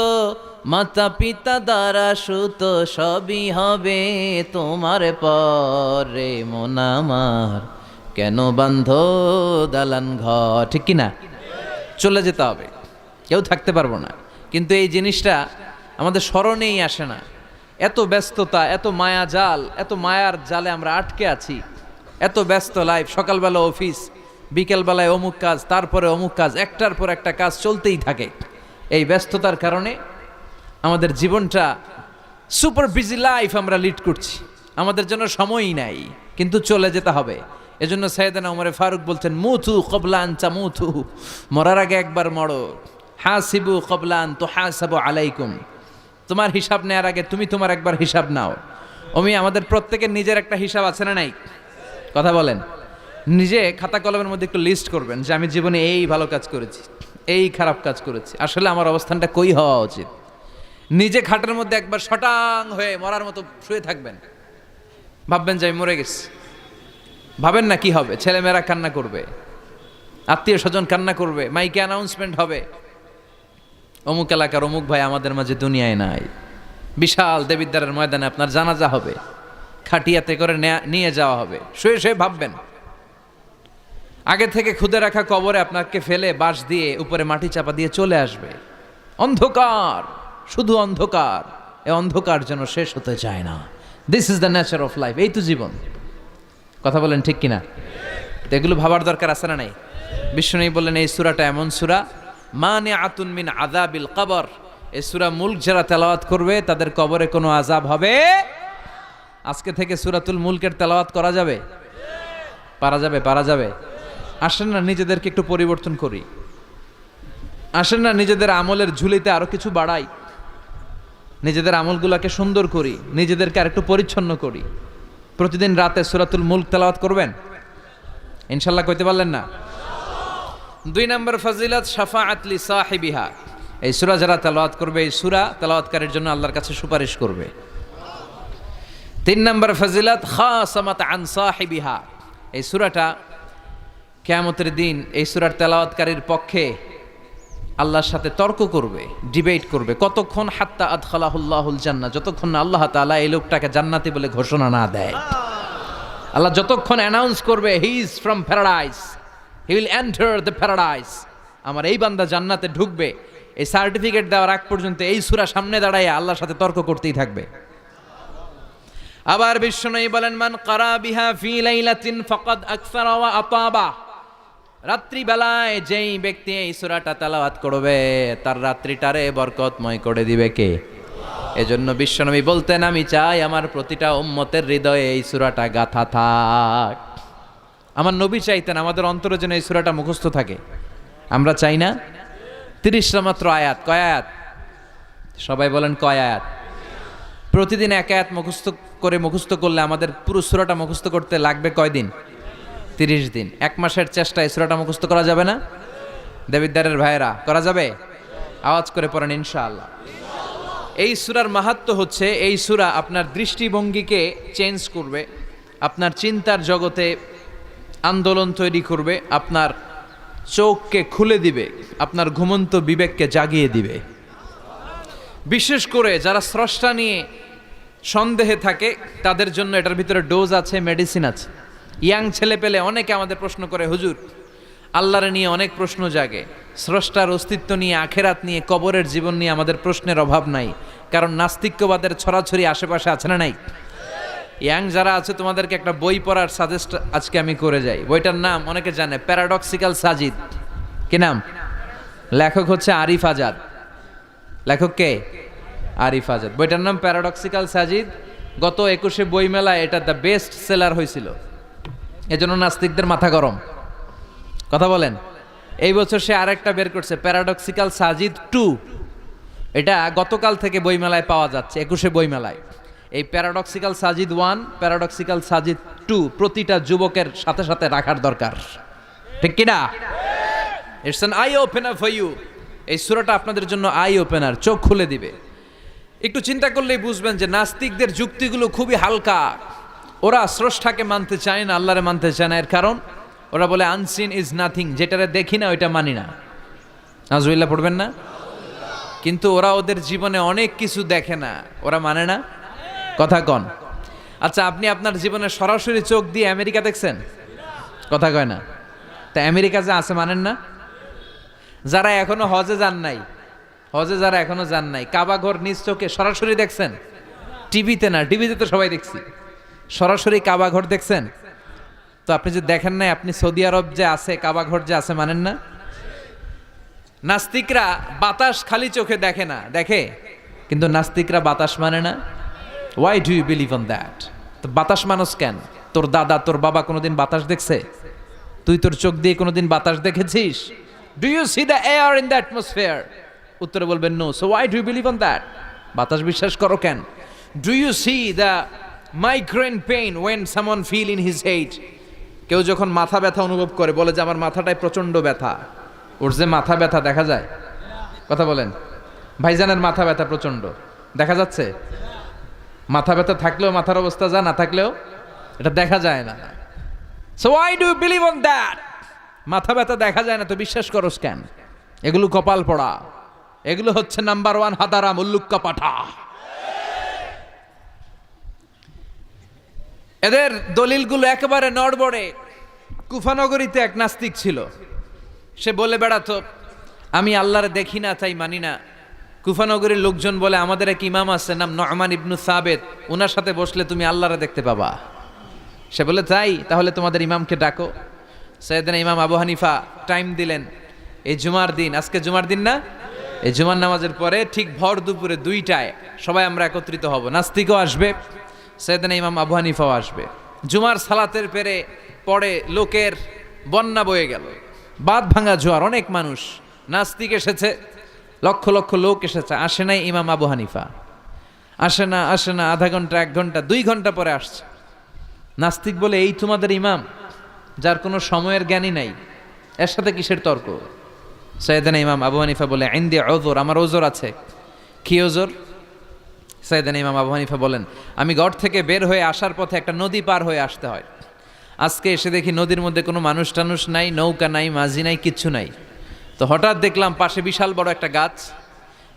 মাতা পিতা দ্বারা সুত সবই হবে তোমার পরে মন আমার, কেন বান্ধ দালান ঘর। ঠিক কিনা? চলে যেতে হবে, কেউ থাকতে পারবো না। কিন্তু এই জিনিসটা আমাদের স্মরণেই আসে না। এত ব্যস্ততা, এত মায়া জাল, এত মায়ার জালে আমরা আটকে আছি। এত ব্যস্ত লাইফ, সকালবেলা অফিস, বিকেলবেলায় অমুক কাজ, তারপরে অমুক কাজ, একটার পর একটা কাজ চলতেই থাকে। এই ব্যস্ততার কারণে আমাদের জীবনটা সুপার বিজি লাইফ আমরা লিড করছি, আমাদের জন্য সময়ই নাই। কিন্তু চলে যেতে হবে। এজন্য সাইয়েদনা ওমর ফারুক বলছেন, মুতু ক্বাবলা আন তামুতু, মরার আগে একবার মরো। হাসিবু ক্বাবলা আন তুহাসাবু আলাইকুম, তোমার হিসাব নেওয়ার আগে তুমি তোমার একবার হিসাব নাও। আমাদের প্রত্যেকের নিজের একটা হিসাব আছে না নাই? কথা বলেন। নিজে খাতা কলমের মধ্যে একটু লিস্ট করবেন যে আমি জীবনে এই ভালো কাজ করেছি, এই খারাপ কাজ করেছি, আসলে আমার অবস্থানটা কই হওয়া উচিত। নিজে খাটের মধ্যে একবার শটাং হয়ে মরার মতো শুয়ে থাকবেন, ভাববেন যে আমি মরে গেছি। ভাবেন না কি হবে? ছেলেমেয়েরা কান্না করবে, আত্মীয় স্বজন কান্না করবে, মাইকে অ্যানাউন্সমেন্ট হবে, অমুক এলাকার অমুক ভাই আমাদের মাঝে দুনিয়ায় নাই। বিশাল দেবিদ্বারের ময়দানে আপনার জানাজা হবে, খাটিয়াতে করে নিয়ে যাওয়া হবে। শুয়ে শুয়ে ভাববেন, আগে থেকে খুদে রাখা কবরে আপনাকে ফেলে বাঁশ দিয়ে উপরে মাটি চাপা দিয়ে চলে আসবে। অন্ধকার, শুধু অন্ধকার। এই অন্ধকার যেন শেষ হতে চায় না। This is the nature of life. এই তো জীবন। কথা বলেন ঠিক কিনা? তো এগুলো ভাবার দরকার আছে না নাই? বিষ্ণু বললেন এই সূরাটা এমন সূরা, মানিআতুন মিন আযাবিল কবর। এই সূরা মুলক যারা তেলাওয়াত করবে তাদের কবরে কোনো আযাব হবে। আজকে থেকে সূরাতুল মুলকের তেলাওয়াত করা যাবে? পারা যাবে? পারা যাবে? আসেন না নিজেদেরকে একটু পরিবর্তন করি, আসেন না নিজেদের আমলের ঝুলিতে আরো কিছু বাড়াই, নিজেদের আমলগুলোকে সুন্দর করি, নিজেদেরকে আর একটু পরিচ্ছন্ন করি। প্রতিদিন রাতে সূরাতুল মুলক তেলাওয়াত করবেন ইনশাআল্লাহ। কইতে পারলেন না? 2 নম্বর ফজিলত, শাফাআত লি সাহিবিহা। এই সূরা যারা তেলাওয়াত করবে, এই সূরা তেলাওয়াতকারীর জন্য আল্লাহর কাছে সুপারিশ করবে। 3 নম্বর ফজিলত, খাসামাত আন সাহিবিহা। এই সূরাটা কিয়ামতের দিন এই সূরার তেলাওয়াতকারীর পক্ষে আল্লাহর সাথে তর্ক করবে, ডিবেট করবে কতক্ষণ, হাত্তা আদখালাহুল্লাহুল জান্নাহ, যতক্ষণ না আল্লাহ তাআলা এই লোকটাকে জান্নাতি বলে ঘোষণা না দেয়। আল্লাহ যতক্ষণ অ্যানাউন্স করবে he is from paradise, he will enter the paradise, আমার এই বান্দা জান্নাতে ঢুকবে, এই সার্টিফিকেট দেওয়ার আগ পর্যন্ত এই সূরা সামনে দাঁড়ায় আল্লাহর সাথে তর্ক করতেই থাকবে। আবার বিশ্বনবী বলেন, মান কারা বিহা ফি লাইলাতিন ফাকাদ আকসারা ওয়া আতাবা, রাত্রি বেলায় যেই ব্যক্তি এই সূরাটা তেলাওয়াত করবে তার রাত্রিটারে বরকতময় করে দিবে কে? এজন্য বিশ্বনবী বলতেন, আমি চাই আমার প্রতিটা উম্মতের হৃদয়ে এই সূরাটা গাথা থাক। আমার নবী চাইতেন আমাদের অন্তরে যেন এই সূরাটা মুখস্থ থাকে। আমরা চাই না? 30টা মাত্র আয়াত। কয় আয়াত? সবাই বলেন কয় আয়াত? প্রতিদিন এক আয়াত মুখস্থ করলে আমাদের পুরো সূরাটা মুখস্থ করতে লাগবে কয়দিন? 30 দিন। এক মাসের চেষ্টায় সূরাটা মুখস্থ করা যাবে না? দেবিদ্দারের ভাইয়েরা, করা যাবে? আওয়াজ করে পড়েন ইনশাআল্লাহ। এই সূরার মাহাত্ম্য হচ্ছে, এই সূরা আপনার দৃষ্টিভঙ্গিকে চেঞ্জ করবে, আপনার চিন্তার জগতে আন্দোলন তৈরি করবে, আপনার চোখকে খুলে দিবে, আপনার ঘুমন্ত বিবেককে জাগিয়ে দিবে। বিশেষ করে যারা স্রষ্টা নিয়ে সন্দেহে থাকে তাদের জন্য এটার ভিতরে ডোজ আছে, মেডিসিন আছে। ইয়াং ছেলে পেলে অনেকে আমাদের প্রশ্ন করে, হুজুর আল্লাহরে নিয়ে অনেক প্রশ্ন জাগে, স্রষ্টার অস্তিত্ব নিয়ে, আখেরাত নিয়ে, কবরের জীবন নিয়ে আমাদের প্রশ্নের অভাব নাই, কারণ নাস্তিক্যবাদের ছড়াছড়ি আশেপাশে আছে না নাই? ইয়াং যারা আছে তোমাদেরকে একটা বই পড়ার সাজেস্ট আজকে আমি করে যাই। বইটার নাম অনেকে জানে, প্যারাডক্সিক্যাল সাজিদ। কি নাম? লেখক হচ্ছে আরিফ আজাদ। লেখক কে? আরিফ আজাদ। বইটার নাম প্যারাডক্সিক্যাল সাজিদ। গত 21শে বই মেলায় এটা দ্য বেস্ট সেলার হয়েছিল, এজন্য নাস্তিকদের মাথা গরম। কথা বলেন। এই বছর সে আরেকটা বের করছে, প্যারাডক্সিক্যাল সাজিদ 2। এটা গতকাল থেকে বইমেলায় পাওয়া যাচ্ছে, 21শে বইমেলায়। এই প্যারাডক্সিক্যাল সাজিদ 1, প্যারাডক্সিক্যাল সাজিদ 2 প্রতিটা যুবকের সাথে সাথে রাখার দরকার, ঠিক কিনা? It's an eye opener for you. এই সূরাটা আপনাদের জন্য আই ওপেনার, চোখ খুলে দিবে। একটু চিন্তা করলেই বুঝবেন যে নাস্তিকদের যুক্তিগুলো খুবই হালকা। ওরা স্রষ্টাকে মানতে চায় না, আল্লাহরে মানতে চায় না। এর কারণ ওরা বলে আনসিন ইজ নাথিং, যেটারে দেখি না ওইটা মানি না। নাজুবিল্লাহ পড়বেন না? কিন্তু ওরা ওদের জীবনে অনেক কিছু দেখে না, ওরা মানে না। কথা কন। আচ্ছা, আপনি আপনার জীবনে সরাসরি চোখ দিয়ে আমেরিকা দেখছেন? কথা কয় না। তা আমেরিকা যে আছে মানেন না? যারা এখনো হজে যান নাই, যারা এখনো যান নাই, কাবা ঘর নিজ চোখে সরাসরি দেখছেন? টিভিতে না, টিভিতে তো সবাই দেখছি, সরাসরি কাবা ঘর দেখছেন? তো আপনি যে দেখেন নাই, আপনি সৌদি আরব যে আছে, কাবা ঘর যে আছে মানেন না? নাস্তিকরা বাতাস খালি চোখে দেখে না, দেখে, কিন্তু নাস্তিকরা বাতাস মানে না। Why do you believe on that? তো বাতাস মানুষ কেন? তোর দাদা, তোর বাবা কোনোদিন বাতাস দেখছে? তুই তোর চোখ দিয়ে কোনোদিন বাতাস দেখেছিস? Do you see the air in the atmosphere? উত্তরে বলবেন নো। So why do you believe on that? বাতাস বিশ্বাস করো কেন? Do you see the migraine pain when someone feel in his head? কেউ যখন মাথা ব্যথা অনুভব করে, বলে যে আমার মাথাটায় প্রচন্ড ব্যথা। ওর যে মাথা ব্যথা দেখা যায়? কথা বলেন। ভাইজানের মাথা ব্যথা প্রচন্ড দেখা যাচ্ছে? মাথা ব্যথা থাকলেও মাথার অবস্থা যা, না থাকলেও এটা দেখা যায় না। So why do you believe on that? মাথা ব্যথা দেখা যায় না তো বিশ্বাস করোস কেন? এগুলো কপাল পড়া, এগুলো হচ্ছে নাম্বার 1 হাদারা মুল্লুক্কা পাঠা। এদের দলিলগুলো একেবারে নড়বড়ে। কুফানগরীতে এক নাস্তিক ছিল, সে বলে বেড়াতো আমি আল্লাহরে দেখি না তাই মানি না। কুফানগরীর লোকজন বলে আমাদের এক ইমাম আছে নাম নু'মান ইবনু সাবেত, ওনার সাথে বসলে তুমি আল্লাহরে দেখতে পাবা। সে বলে তাই, তাহলে তোমাদের ইমামকে ডাকো। সাইয়েদনা ইমাম আবু হানিফা টাইম দিলেন, এই জুমার দিন, আজকে জুমার দিন না, এই জুমার নামাজের পরে ঠিক ভর দুপুরে 2টায় সবাই আমরা একত্রিত হব। নাস্তিকও আসবে, সাইয়েদনা ইমাম আবু হানিফাও আসবে। জুমার সালাতের পরে লোকের বন্যা বয়ে গেল, বাঁধ ভাঙা জোয়ার, অনেক মানুষ। নাস্তিক এসেছে, লক্ষ লক্ষ লোক এসেছে, আসে নাই ইমাম আবু হানিফা। আসে না আধা ঘন্টা, 1 ঘন্টা, 2 ঘন্টা পরে আসছে। নাস্তিক বলে এই তোমাদের ইমাম, যার কোনো সময়ের জ্ঞানই নাই, এর সাথে কিসের তর্ক? সাইয়েদনা ইমাম আবু হানিফা বলে ইনদি উযর, আমার ওজর আছে। কি ওজর? সাইয়েদনা ইমাম আবু হানিফা বলেন আমি ঘর থেকে বের হয়ে আসার পথে একটা নদী পার হয়ে আসতে হয়। আজকে এসে দেখি নদীর মধ্যে কোনো মানুষ টানুষ নাই, নৌকা নাই, মাঝি নাই, কিচ্ছু নাই। তো হঠাৎ দেখলাম পাশে বিশাল বড় একটা গাছ।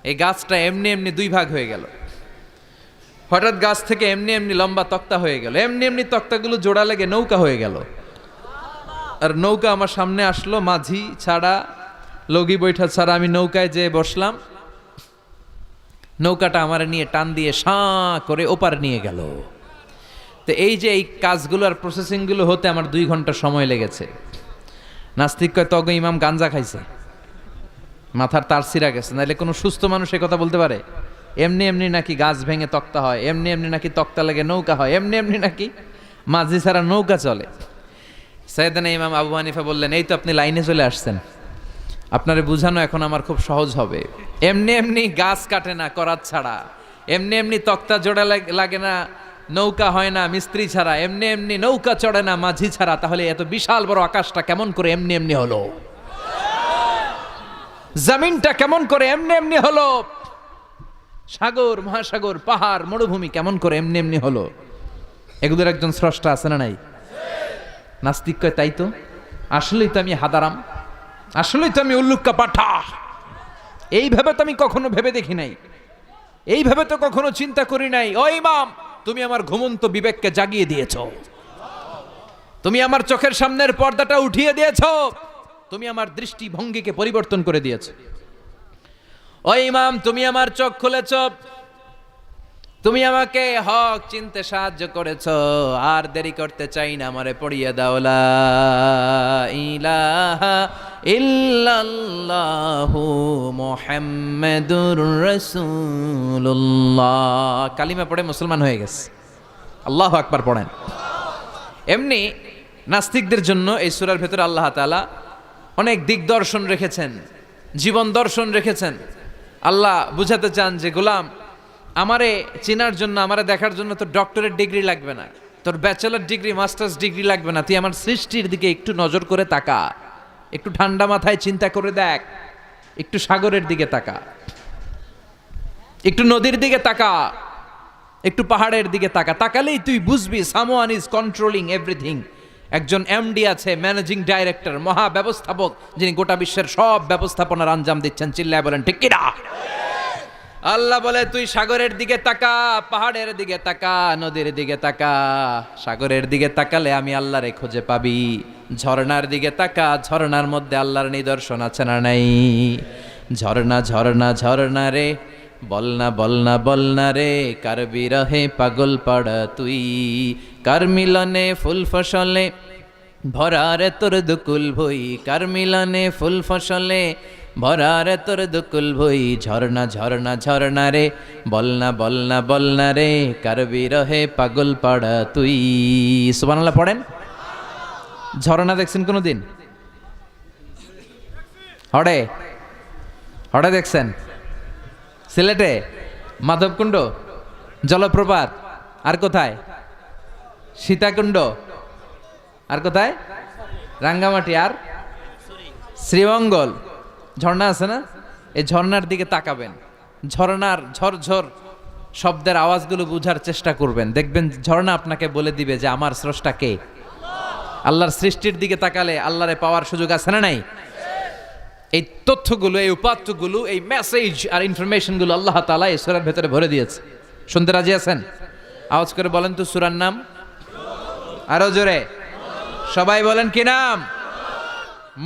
এই গাছটা এমনি এমনি দুই ভাগ হয়ে গেল। হঠাৎ গাছ থেকে এমনি এমনি লম্বা তক্তা হয়ে গেল, এমনি এমনি তক্তাগুলো জোড়া লেগে নৌকা হয়ে গেল। আর নৌকা আমার সামনে আসলো, মাঝি ছাড়া, লগি বৈঠা ছাড়া। আমি নৌকায় যেয়ে বসলাম, নৌকাটা আমার নিয়ে টান দিয়ে সাঁ করে ওপার নিয়ে গেল। তো এই যে এই কাজগুলো আর প্রসেসিংগুলো হতে আমার 2 ঘন্টা সময় লেগেছে। নাস্তিক কয় তগ ইমাম গাঞ্জা খাইছে, মাথার তার ছিঁড়া গেছে, নাহলে কোনো সুস্থ মানুষ এ কথা বলতে পারে? এমনি এমনি নাকি গাছ ভেঙে তক্তা হয়, এমনি এমনি নাকি তক্তা লেগে নৌকা হয়, এমনি এমনি নাকি মাঝি ছাড়া নৌকা চলে। সাইয়েদনা ইমাম আবু হানিফা বললেন, এই তো আপনি লাইনে চলে আসছেন, আপনারে বুঝানো এখন আমার খুব সহজ হবে। এমনি এমনি গাছ কাটে না করাত ছাড়া, এমনি এমনি তক্তা জোড়া লাগে না, নৌকা হয় না মিস্ত্রি ছাড়া, এমনি এমনি নৌকা চড়ে না মাঝি ছাড়া। তাহলে এত বিশাল বড় আকাশটা কেমন করে এমনি এমনি হলো? জমিনটা কেমন করে এমনি এমনি হলো? সাগর, মহাসাগর, পাহাড়, মরুভূমি কেমন করে এমনি এমনি হলো? এগুলোর একজন স্রষ্টা আছে না নাই? নাস্তিক কয়, তাই তো, আসলেই তো আমি হাদারাম, আসলেই তো আমি উল্লুক্কা পাঠা। এইভাবে তো আমি কখনো ভেবে দেখি নাই, এইভাবে তো কখনো চিন্তা করি নাই। ও ইমাম, তুমি আমার ঘুমন্ত বিবেককে জাগিয়ে দিয়েছ, তুমি আমার চোখের সামনের পর্দাটা উঠিয়ে দিয়েছ, তুমি আমার দৃষ্টিভঙ্গিকে পরিবর্তন করে দিয়েছ। ও ইমাম, তুমি আমার চোখ খুলেছ, তুমি আমাকে হক চিনতে সাহায্য করেছ। আর দেরি করতে চাই না, আমারে পড়িয়ে দাও লা ইলাহা ইল্লাল্লাহু মুহাম্মাদুর রাসূলুল্লাহ। কালিমা পড়ে মুসলমান হয়ে গেছে। আল্লাহু আকবার পড়েন। এমনি নাস্তিকদের জন্য এই সূরার ভেতরে আল্লাহ তাআলা অনেক দিকদর্শন রেখেছেন, জীবন দর্শন রেখেছেন। আল্লাহ বুঝাতে চান যে গোলাম, আমারে চেনার জন্য, আমারে দেখার জন্য তোর ডক্টরেট ডিগ্রি লাগবে না, তোর ব্যাচেলর ডিগ্রি, মাস্টার্স ডিগ্রি লাগবে না। তুই আমার সৃষ্টির দিকে একটু নজর করে তাকা, একটু ঠান্ডা মাথায় চিন্তা করে দেখ, একটু সাগরের দিকে তাকা, একটু নদীর দিকে তাকা, একটু পাহাড়ের দিকে তাকা। তাকালেই তুই বুঝবি সামওয়ান ইজ কন্ট্রোলিং এভরিথিং। একজন এমডি আছে, ম্যানেজিং ডাইরেক্টর, মহা ব্যবস্থাপক, যিনি গোটা বিশ্বের সব ব্যবস্থাপনার আঞ্জাম দিচ্ছেন। চিল্লায় বলেন ঠিক কিনা? আল্লাহ বলে, তুই সাগরের দিকে তাকা, পাহাড়ের দিকে তাকা, নদীর দিকে তাকা। সাগরের দিকে তাকালে আমি আল্লাহরে খুঁজে পাবি। ঝর্ণার দিকে তাকা, ঝর্ণার মধ্যে আল্লাহর নিদর্শন আছে না নাই? ঝর্ণা ঝর্ণা ঝর্ণা রে, বলনা বলনা বলনা রে, কার বিরহে পাগল পাড়া তুই, কার মিলনে ফুল ফসলে ভরারে তোর দুকুল ভই, কার মিলনে ফুল ফসলে ভরারে তোর দুকুল ভই। ঝর্ণা ঝর্ণা ঝর্ণা রে, বলনা বলনা বলনা রে, কার বিরহে পাগল পাড়া তুই। সুবহানাল্লাহ পড়েন। ঝর্ণা দেখছেন কোনোদিন? হড়ে হড়ে দেখছেন? সিলেটে মাধবকুণ্ড জলপ্রপাত, আর কোথায়? সীতাকুণ্ড, আর কোথায়? রাঙ্গামাটি, আর শ্রীমঙ্গল। ঝর্ণা আছে না? এই ঝর্ণার দিকে তাকাবেন, ঝর্ণার ঝরঝর শব্দের আওয়াজগুলো বুঝার চেষ্টা করবেন, দেখবেন ঝর্ণা আপনাকে বলে দিবে যে আমার স্রষ্টা কে। আল্লাহর সৃষ্টির দিকে তাকালে আল্লাহরে পাওয়ার সুযোগ আছে না নাই? এই তথ্যগুলো, এই উপাত্তগুলো, এই মেসেজ আর ইনফরমেশনগুলো আল্লাহ তাআলা এই সূরার ভেতরে ভরে দিয়েছে। শুনতে রাজি আছেন? আওয়াজ করে বলেন তো সূরার নাম। আরো জোরে সবাই বলেন, কি নাম?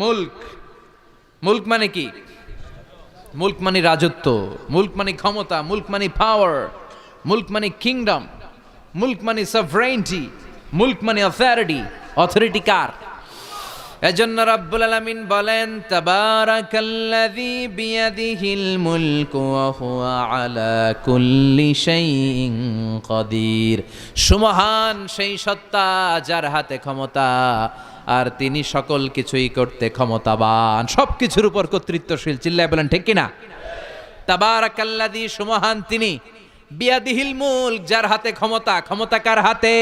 মুলক। মুলক মানে কি? মুলক মানে রাজত্ব, মুলক মানে ক্ষমতা, মুলক মানে পাওয়ার, মুলক মানে কিংডম, মুলক মানে সভরেইনটি, মুলক মানে অথরিটি। অথরিটি কার? এজন্য রাব্বুল আলামিন বলেন, তাবারাকাল্লাযী বিয়াদিহিল মুলকু ওয়া হুয়া আলা কুল্লি শাইইন কাদির। সুমহান সেই সত্তা যার হাতে ক্ষমতা, আর তিনি সকল কিছুই করতে ক্ষমতাবান, সবকিছুর উপর কর্তৃত্বশীল। চিল্লায় বলেন ঠিক কিনা? তাবারাকাল্লাযী, সুমহান তিনি, বিয়াদিহিল মুলক, যার হাতে ক্ষমতা। ক্ষমতা কার হাতে?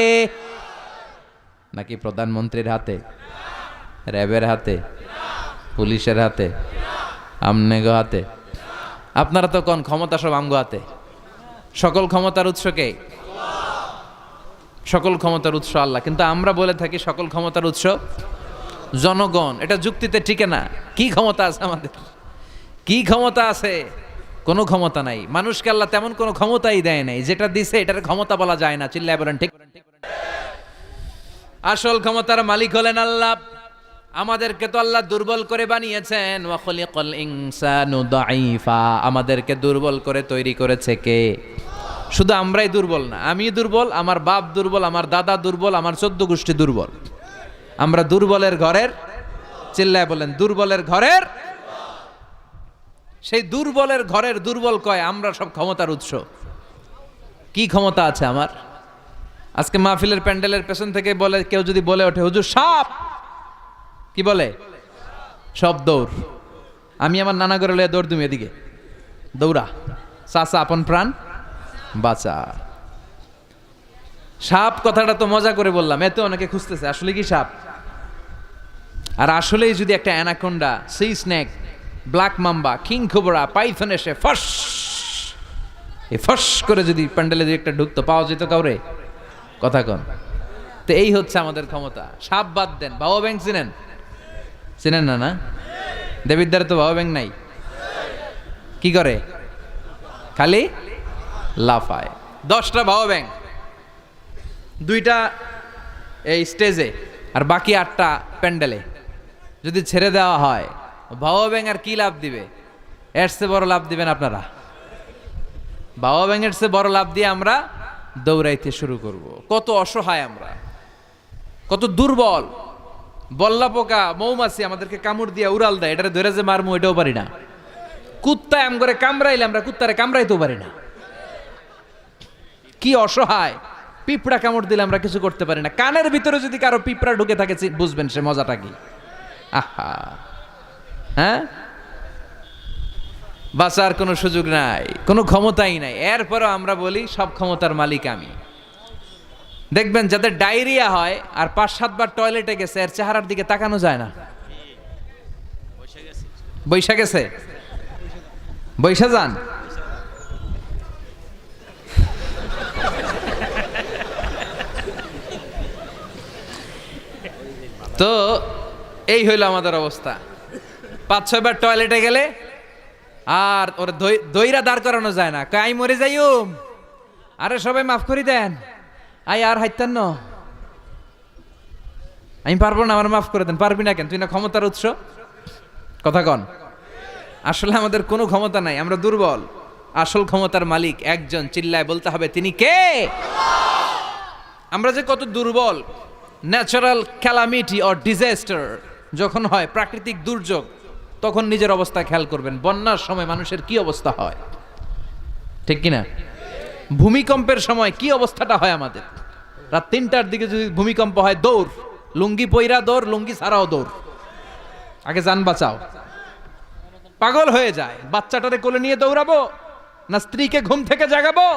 নাকি প্রধানমন্ত্রীর হাতে, র্যাবের হাতে, পুলিশের হাতে, আমনেগো হাতে? আপনারা তো কোন ক্ষমতা সব আমগো হাতে। সকল ক্ষমতার উৎস কে? সকল ক্ষমতার উৎস আল্লাহ, কিন্তু আমরা বলে থাকি সকল ক্ষমতার উৎস জনগণ। এটা যুক্তিতে টিকে না। কি ক্ষমতা আছে আমাদের? কি ক্ষমতা আছে? কোনো ক্ষমতা নাই। মানুষকে আল্লাহ তেমন কোনো ক্ষমতাই দেয় নাই। যেটা দিছে এটার ক্ষমতা বলা যায় না। চিল্লায় বলেন ঠিক। আসল ক্ষমতার মালিক হলেন আল্লাহ। আমাদেরকে তো আল্লাহ দুর্বল করে বানিয়েছেন। ওয়া খলিকাল ইনসানু দাঈফা, আমাদেরকে দুর্বল করে তৈরি করেছে কে? শুধু আমরাই দুর্বল না, আমি দুর্বল, আমার বাপ দুর্বল, আমার দাদা দুর্বল, আমার 14 গোষ্ঠী দুর্বল। আমরা দুর্বলের ঘরের, চিল্লায় বলেন দুর্বলের ঘরের। সেই দুর্বলের ঘরের দুর্বল কয় আমরা সব ক্ষমতার উৎস। কি ক্ষমতা আছে আমার? আজকে মাহফিলের প্যান্ডেলের পেছন থেকে বলে, কেউ যদি বলে ওঠে হুজুর সাপ, কি বলে? সব দৌড়। আমি আমার নানা ঘরে লয়ে দৌড় তুমি এদিকে দৌড়া, চাচা আপন প্রাণ বাঁচা। সাপ কথাটা তো মজা করে বললাম, এত অনেকে খুঁজতেছে আসলে কি সাপ। আর আসলেই যদি একটা anaconda, C snake, black mamba, king cobra, Python এসে ফস করে যদি প্যান্ডেলে যদি একটা ঢুকতো, পাওয়া যেত কাউরে? কথা কন। তো এই হচ্ছে আমাদের ক্ষমতা। সাপ বাদ দেন, বাবা ব্যাংক চিনেন? চিনেন না? না, দেবিদ্দারে তো বাবা ব্যাংক নাই। কি করে? খালি লাফায়। 10টা বাবা ব্যাংক, 2টা এই স্টেজে, আর বাকি 8টা প্যান্ডেলে যদি ছেড়ে দেওয়া হয়, বাবা ব্যাংক আর কি লাভ দিবে? এর চেয়ে বড় লাভ দিবেন আপনারা? বাবা ব্যাংকের চেয়ে বড় লাভ দিয়ে আমরা দৌড়াইতে শুরু করব। কত অসহায় আমরা, কত দুর্বল। বল্লা পোকা, মৌমাছি আমাদেরকে কামড় দিয়ে উড়াল দেয়, এটারে ধরে যে মারমু এটাও পারি না। কুত্তায় আম করে কামড়াইলে আমরা কুত্তারে কামড়াইতেও পারি না। কি অসহায়। পিঁপড়া কামড় দিলে আমরা কিছু করতে পারি না। কানের ভিতরে যদি কারো পিঁপড়া ঢুকে থাকে বুঝবেন সে মজাটা কি। আহা, হ্যাঁ, বাঁচার কোনো সুযোগ নাই, কোনো ক্ষমতাই নাই। এরপরও আমরা বলি সব ক্ষমতার মালিক আমি। দেখবেন যাদের ডায়রিয়া হয় আর 5-7 বার টয়লেটে গেছে, এর চেহারার দিকে তাকানো যায় না। বৈশা গেছে, বৈশা যান। তো এই হইল আমাদের অবস্থা। 5-6 বার টয়লেটে গেলে আর ওর দইরা দাঁড় করানো যায় না। কাই মরে যাইম, আরে সবাই মাফ করে দেন, আই আর হাইতান ন, আমি পারবো না, আমার মাফ করে দেন। পারবি না কেন? তুই না ক্ষমতার উৎস। কথা কন। আসলে আমাদের কোনো ক্ষমতা নাই, আমরা দুর্বল। আসল ক্ষমতার মালিক একজন, চিল্লায় বলতে হবে তিনি কে? আমরা যে কত দুর্বল। ন্যাচারাল ক্যালামিটি অর ডিজাস্টার যখন হয়, প্রাকৃতিক দুর্যোগ, তখন নিজের অবস্থা খেয়াল করবেন। বন্যার সময় মানুষের কি অবস্থা হয়, ঠিক কিনা? ভূমিকম্পের সময় কি অবস্থাটা হয় আমাদের। রাত 3টার দিকে যদি ভূমিকম্প হয়, দৌড়, লুঙ্গি পইরা দৌড়, লুঙ্গি ছাড়াও দৌড়, আগে যান বাঁচাও। পাগল হয়ে যায়। বাচ্চাটারে কোলে নিয়ে দৌড়াবো, না স্ত্রীকে ঘুম থেকে জাগাবো,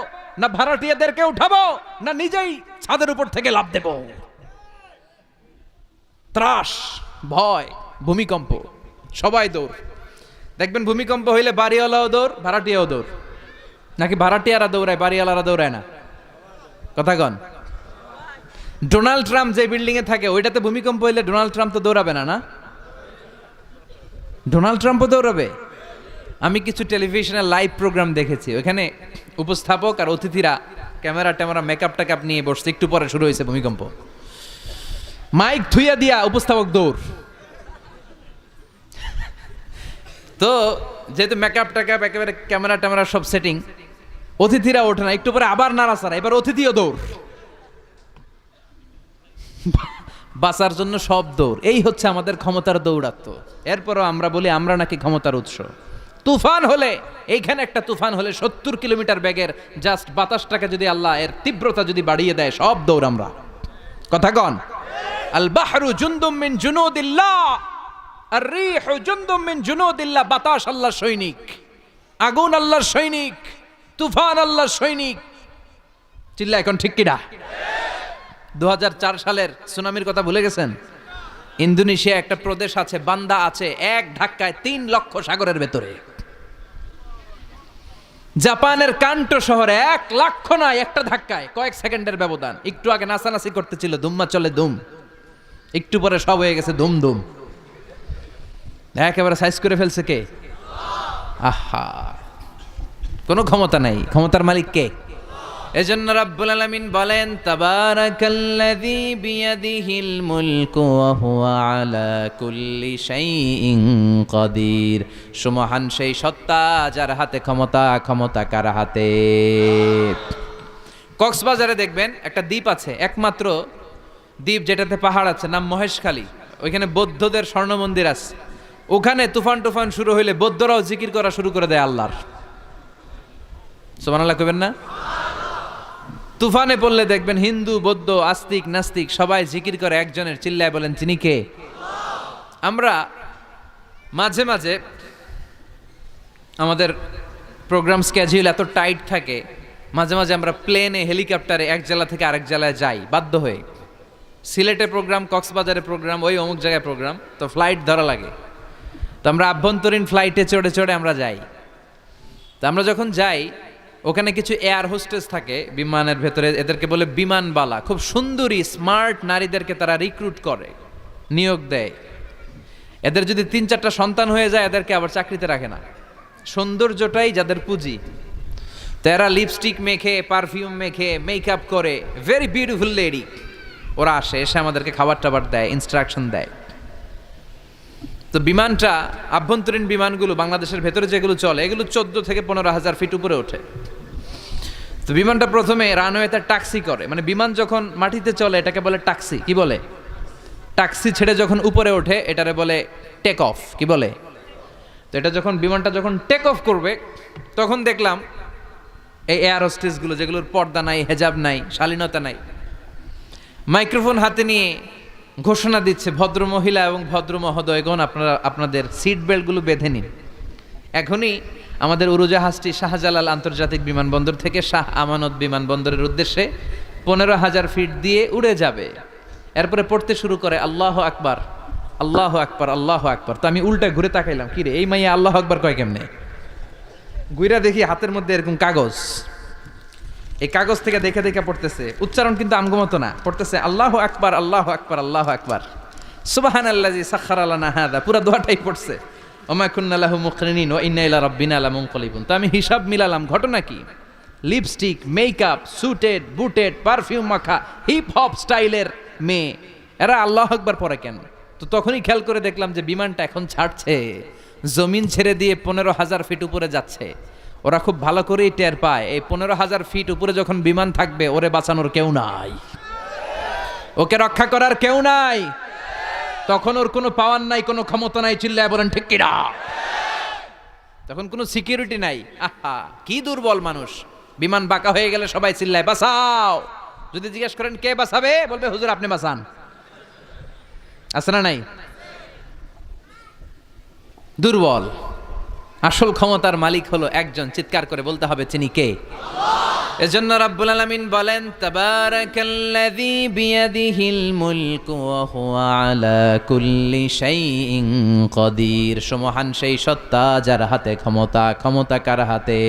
না ভাড়াটিয়াদেরকে উঠাবো, না নিজেই ছাদের উপর থেকে লাফ দেব। ত্রাস, ভয়, ভূমিকম্প, সবাই দৌড়। দেখবেন ভূমিকম্প হইলে বাড়িওয়ালাও দৌড়, ভাড়াটিয়াও দৌড়। নাকি ভাড়াটিয়ারা দৌড়ায়, বাড়িওয়ালারা দৌড়ায় না? কথা কন। ডোনাল্ড ট্রাম্প যে বিল্ডিং এ থাকে, ওইটাতে ভূমিকম্প হইলে ডোনাল্ড ট্রাম্প তো দৌড়াবে না? না, ডোনাল্ড ট্রাম্পও দৌড়াবে। আমি কিছু টেলিভিশনের লাইভ প্রোগ্রাম দেখেছি, ওখানে উপস্থাপক আর অতিথিরা ক্যামেরা ট্যামেরা মেকআপ টেকআপ নিয়ে বসছে। একটু পরে শুরু হয়েছে ভূমিকম্প, মাইক থুইয়া দিয়া উপস্থাপক দৌড়। তো যেহেতু মেকআপ টেকআপ একেবারে ক্যামেরা ট্যামেরা সব সেটিং, অতিথিরা ওঠে না। একটু পরে আবার নাড়াচাড়া, এবার অতিথিও দৌড়। বাঁচার জন্য সব দৌড়। এই হচ্ছে আমাদের ক্ষমতার দৌড়াত্ম। এরপরও আমরা বলি আমরা নাকি ক্ষমতার উৎস। তুফান হলে, এইখানে একটা তুফান হলে 70 কিলোমিটার বেগের জাস্ট বাতাসটাকে যদি আল্লাহ এর তীব্রতা যদি বাড়িয়ে দেয়, সব দৌড় আমরা। কথা কন। আল বাহরু জুনদুম মিন জুনুদিল্লাহ, আর রিহু জুনদুম মিন জুনুদিল্লাহ। বাতাস আল্লাহর সৈনিক, আগুন আল্লাহর সৈনিক, তুফান আল্লাহর সৈনিক। চিল্লা এখন ঠিক কিনা? 2004 সালের সুনামির কথা ভুলে গেছেন? ইন্দোনেশিয়া একটা প্রদেশ আছে, বান্দা আছে, এক ধাক্কায় 3 লক্ষ সাগরের ভেতরে। জাপানের কান্টো শহরে 1 লাখ নয়, একটা ধাক্কায় কয়েক সেকেন্ডের ব্যবধান। একটু আগে নাচানাচি করতেছিল, দুম্মা চলে দুম, একটু পরে সব হয়ে গেছে দুম দুম, একেবারে সাইজ করে ফেলছে কে? আহা, কোনো ক্ষমতা নাই, ক্ষমতার মালিক কে? এজন্য রাব্বুল আলামিন বলেন, তাবারাকাল্লাযী বিয়াদিহিল মুলকু ওয়া হুয়া আলা কুল্লি শাইইন কাদির। সুমহান সেই সত্তা যার হাতে ক্ষমতা, ক্ষমতা কার হাতে? কক্সবাজারে দেখবেন একটা দ্বীপ আছে, একমাত্র দ্বীপ যেটাতে পাহাড় আছে, নাম মহেশখালী। ওইখানে বৌদ্ধদের স্বর্ণ মন্দির আছে। ওখানে তুফান টুফান শুরু হইলে বৌদ্ধরাও জিকির করা শুরু করে দেয় আল্লাহর। সুবহানাল্লাহ কইবেন না? তুফানে পড়লে দেখবেন হিন্দু, বৌদ্ধ, আস্তিক, নাস্তিক সবাই জিকির করে একজনের, চিল্লায় বলেন তিনি কে? আমরা মাঝে মাঝে আমাদের প্রোগ্রাম স্কেডিউল এত টাইট থাকে, মাঝে মাঝে আমরা প্লেনে, হেলিকপ্টারে এক জেলা থেকে আরেক জেলায় যাই বাধ্য হয়ে। সিলেটে প্রোগ্রাম, কক্সবাজারে প্রোগ্রাম, ওই অমুক জায়গায় প্রোগ্রাম, তো ফ্লাইট ধরা লাগে। তো আমরা আভ্যন্তরীণ ফ্লাইটে চড়ে চড়ে আমরা যাই। তো আমরা যখন যাই, ওখানে কিছু এয়ার হোস্টেস থাকে বিমানের ভেতরে, এদেরকে বলে বিমানবালা। খুব সুন্দরী স্মার্ট নারীদেরকে তারা রিক্রুট করে, নিয়োগ দেয়। এদের যদি 3-4টা সন্তান হয়ে যায়, এদেরকে আবার চাকরিতে রাখে না। সৌন্দর্যটাই যাদের পুঁজি। তারা লিপস্টিক মেখে, পারফিউম মেখে, মেকআপ করে, ভেরি বিউটিফুল লেডি। ওরা আসে, এসে আমাদেরকে খাবার টাবার দেয়, ইনস্ট্রাকশন দেয়। তো বিমানটা, আভ্যন্তরীণ বিমানগুলো বাংলাদেশের ভেতরে যেগুলো চলে, এগুলো 14 থেকে 15,000 ফিট উপরে ওঠে। তো বিমানটা প্রথমে রানওয়েতে ট্যাক্সি করে, মানে বিমান যখন মাটিতে চলে এটাকে বলে ট্যাক্সি। কি বলে? ট্যাক্সি ছেড়ে যখন উপরে ওঠে এটারে বলে টেক অফ। কি বলে? তো এটা যখন বিমানটা যখন টেক অফ করবে, তখন দেখলাম এই এয়ার হোস্টেসগুলো, যেগুলোর পর্দা নাই, হেজাব নাই, শালীনতা নাই, মাইক্রোফোন হাতে নিয়ে ঘোষণা দিচ্ছে, ভদ্র মহিলা এবং ভদ্র মহোদয়গণ, আপনারা আপনাদের সিট বেল্টগুলো বেঁধে নিন। এখনই আমাদের উড়োজাহাজটি শাহজালাল আন্তর্জাতিক বিমানবন্দর থেকে শাহ আমানত বিমানবন্দরের উদ্দেশ্যে 15,000 ফিট দিয়ে উড়ে যাবে। এরপরে পড়তে শুরু করে আল্লাহু আকবার, আল্লাহু আকবার, আল্লাহু আকবার। তো আমি উল্টা ঘুরে তাকাইলাম, কি রে এই মাইয়া আল্লাহু আকবার কয় কেমনে? গুইরা দেখি হাতের মধ্যে এরকম কাগজ, এই কাগজ থেকে দেখে দেখে পড়তেছে। উচ্চারণ কিন্তু আমগো মতো না, পড়তেছে আল্লাহু আকবার, আল্লাহু আকবার, আল্লাহু আকবার, সুবহানাল্লাযী সাখখারা লানা হাযা। পুরো দোয়াটাই পড়ছে, ওমা কুন্না লাহু মুকরিনিন ওয়া ইন্না ইলা রাব্বিনা লামুনকালিবুন। তো আমি হিসাব মিলালাম, ঘটনা কি? লিপস্টিক, মেকআপ, সুটেড, বুটেড, পারফিউম মাখা, হিপ হপ স্টাইলের মেয়ে, এরা আল্লাহু আকবার পড়ে কেন? তো তখনই খেয়াল করে দেখলাম যে বিমানটা এখন ছাড়ছে, জমিন ছেড়ে দিয়ে 15,000 ফিট উপরে যাচ্ছে। ওরা খুব ভালো করেই টের পায়, এই 15,000 ফিট উপরে যখন বিমান থাকবে, ওরে বাঁচানোর কেউ নাই, ওকে রক্ষা করার কেউ নাই, তখন ওর কোনো পাওয়ার নাই, কোনো ক্ষমতা নাই। চিল্লায় বলেন ঠিক কিনা? তখন কোনো সিকিউরিটি নাই। আহা, কি দুর্বল মানুষ! বিমান বাঁকা হয়ে গেলে সবাই চিল্লায় বাঁচাও। যদি জিজ্ঞেস করেন কে বাঁচাবে, বলবে হুজুর আপনি বাঁচান। আছে না নাই? দুর্বল। আসল ক্ষমতার মালিক হলো একজন, চিৎকার করে বলতে হবে তিনি কে? এজন্য রাব্বুল আলামিন বলেন, তাবারাকাল্লাযী বিয়াদিহিল মুলকু ওয়া হুয়া আলা কুল্লি শাইইন কাদির। সুমহান সেই সত্তা যার হাতে ক্ষমতা, ক্ষমতা কার হাতে?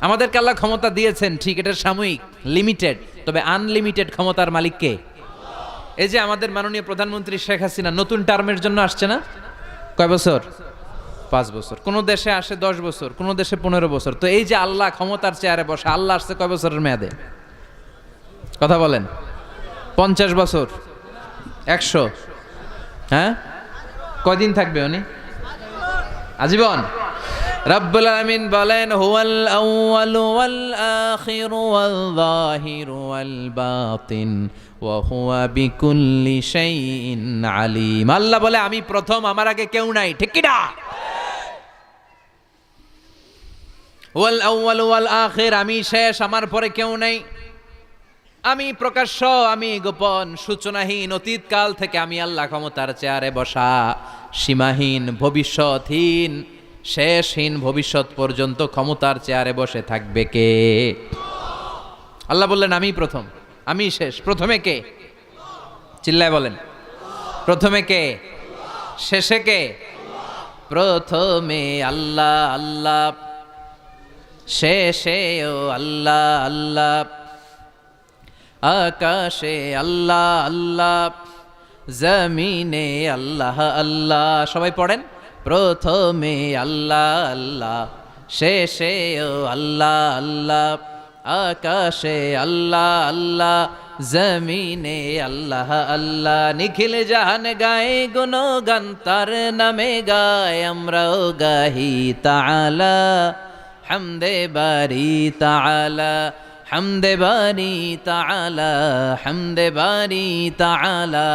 আমাদেরকে আল্লাহ ক্ষমতা দিয়েছেন, ঠিক, এটা সাময়িক, লিমিটেড, তবে আনলিমিটেড ক্ষমতার মালিক কে? এই যে আমাদের মাননীয় প্রধানমন্ত্রী শেখ হাসিনা নতুন টার্মের জন্য আসছে না? কয় বছর? 5 বছর। কোন দেশে আসে 10 বছর, কোন দেশে 15 বছর। তো এই যে আল্লাহ ক্ষমতার চেয়ারে বসে, আল্লাহ আসছে কয় বছরের মেয়াদে? কথা বলেন। 50 বছর, 100? হ্যাঁ, কয়দিন থাকবে উনি? আজীবন। রব্বুল আলামিন বলেন, হুয়াল আউয়ালু ওয়াল আখিরু ওয়াল যাহিরু ওয়াল বাতিন ওয়া হুয়া বিকুল্লি শাইইন আলিম। আল্লাহ বলে আমি প্রথম, আমার আগে কেউ নাই। ঠিক কি না? ওয়াল আউয়ালু ওয়াল আখির, আমি শেষ, আমার পরে কেউ নাই। আমি প্রকাশ্য, আমি গোপন, সূচনাহীন, অতীতকাল থেকে আমি আল্লাহ ক্ষমতার চেয়ারে বসা, সীমাহীন, ভবিষ্যৎহীন, শেষহীন, ভবিষ্যৎ পর্যন্ত ক্ষমতার চেয়ারে বসে থাকবে কে? আল্লাহ বললেন আমি প্রথম, আমি শেষ। প্রথমে কে? চিল্লায় বলেন, প্রথমে কে? শেষে কে? প্রথমে আল্লাহ। আল্লাহ শেষেও আল্লাহ আল্লাহ, আকাশে আল্লাহ আল্লাহ, জমিনে আল্লাহ আল্লাহ। সবাই পড়েন, প্রথমে আল্লাহ আল্লাহ, শেষেও আল্লাহ আল্লাহ, আকাশে আল্লাহ আল্লাহ, জমিনে আল্লাহ আল্লাহ। নিখিল জাহান গায়ে গুণগান তার নামে গায়, আমরাও গাহি তাআলা হামদে বারি তাআলা, হামদে বারি তাআলা, হামদে বারি তাআলা।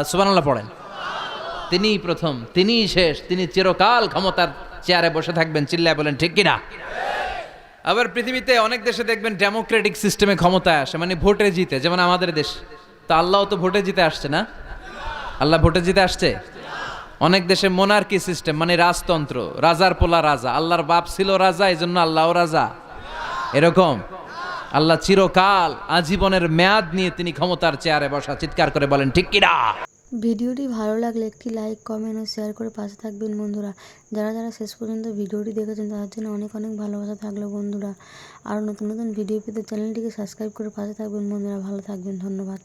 সুবহানাল্লাহ পড়েন। তিনিই প্রথম, তিনিই শেষ, তিনি চিরকাল ক্ষমতার চেয়ারে বসে থাকবেন। চিল্লায় বলেন ঠিক কিনা? আবার পৃথিবীতে অনেক দেশে দেখবেন ডেমোক্রেটিক সিস্টেমে ক্ষমতায় আসে, মানে ভোটে জিতে, যেমন আমাদের দেশ। তো আল্লাহও তো ভোটে জিতে আসছে না? আল্লাহ ভোটে জিতে আসছে। অনেক দেশে মোনার্কি সিস্টেম, মানে রাজতন্ত্র, রাজার পোলা রাজা। আল্লাহর বাপ ছিল রাজা, এই জন্য আল্লাহও রাজা, এরকম? আল্লাহ চিরকাল আজীবনের মেয়াদ নিয়ে তিনি ক্ষমতার চেয়ারে বসা। চিৎকার করে বলেন ঠিক কিনা? ভিডিওটি ভালো লাগলে একটি লাইক, কমেন্ট ও শেয়ার করে পাশে থাকবেন বন্ধুরা। যারা যারা শেষ পর্যন্ত ভিডিওটি দেখেছেন তাদের জন্য অনেক অনেক ভালোবাসা থাকলো বন্ধুরা। আরও নতুন নতুন ভিডিও পেতে চ্যানেলটিকে সাবস্ক্রাইব করে পাশে থাকবেন বন্ধুরা। ভালো থাকবেন, ধন্যবাদ।